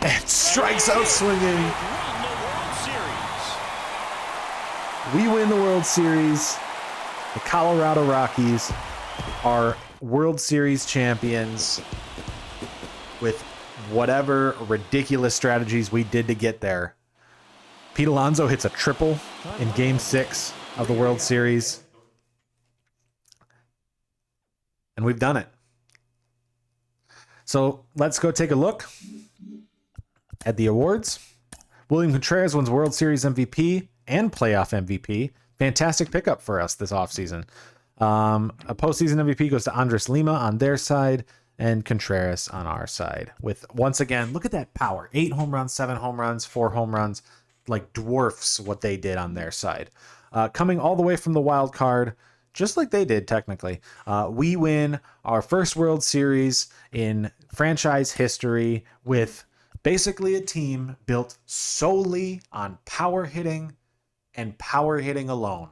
And strikes out swinging. We win the World Series. The Colorado Rockies are World Series champions with whatever ridiculous strategies we did to get there. Pete Alonso hits a triple in Game 6 of the World Series. And we've done it. So let's go take a look at the awards. William Contreras wins World Series MVP and playoff MVP. Fantastic pickup for us this offseason. A postseason MVP goes to Andres Lima on their side and Contreras on our side. With, once again, look at that power. 8 home runs, 7 home runs, 4 home runs. Like dwarfs what they did on their side. Coming all the way from the wild card, just like they did technically, we win our first World Series in franchise history with basically a team built solely on power hitting and power hitting alone.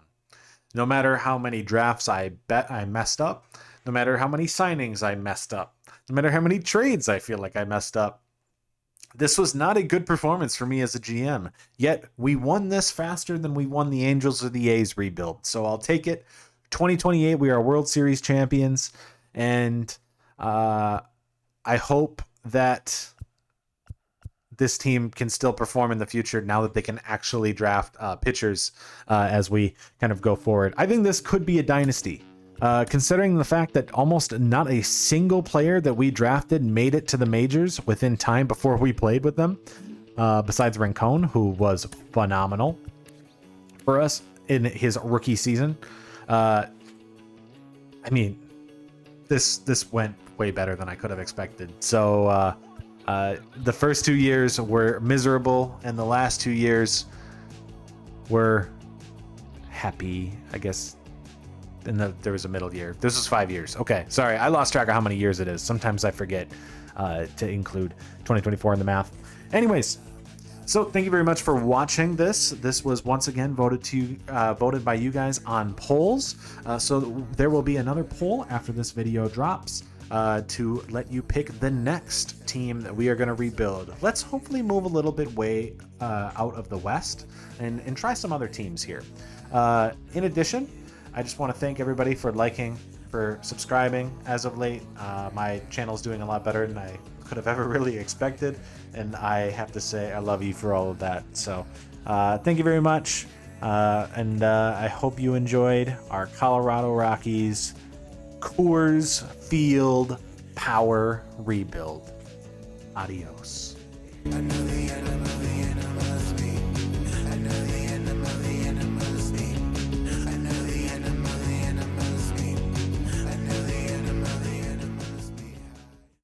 No matter how many drafts I bet I messed up, no matter how many signings I messed up, no matter how many trades I feel like I messed up, this was not a good performance for me as a GM. Yet we won this faster than we won the Angels or the A's rebuild. So I'll take it. 2028, we are World Series champions. And I hope that this team can still perform in the future now that they can actually draft pitchers as we kind of go forward. I think this could be a dynasty. Considering the fact that almost not a single player that we drafted made it to the majors within time before we played with them, besides Rincon, who was phenomenal for us in his rookie season. I mean, this went way better than I could have expected. So the first 2 years were miserable, and the last 2 years were happy, I guess. And there was a middle year. This was 5 years. Okay, sorry, I lost track of how many years it is. Sometimes I forget to include 2024 in the math. Anyways, so thank you very much for watching this. This was once again voted by you guys on polls. So there will be another poll after this video drops to let you pick the next team that we are going to rebuild. Let's hopefully move a little bit way out of the West and try some other teams here. In addition, I just want to thank everybody for liking, for subscribing as of late. My channel is doing a lot better than I could have ever really expected, and I have to say I love you for all of that. So thank you very much, and I hope you enjoyed our Colorado Rockies Coors Field power rebuild. Adios.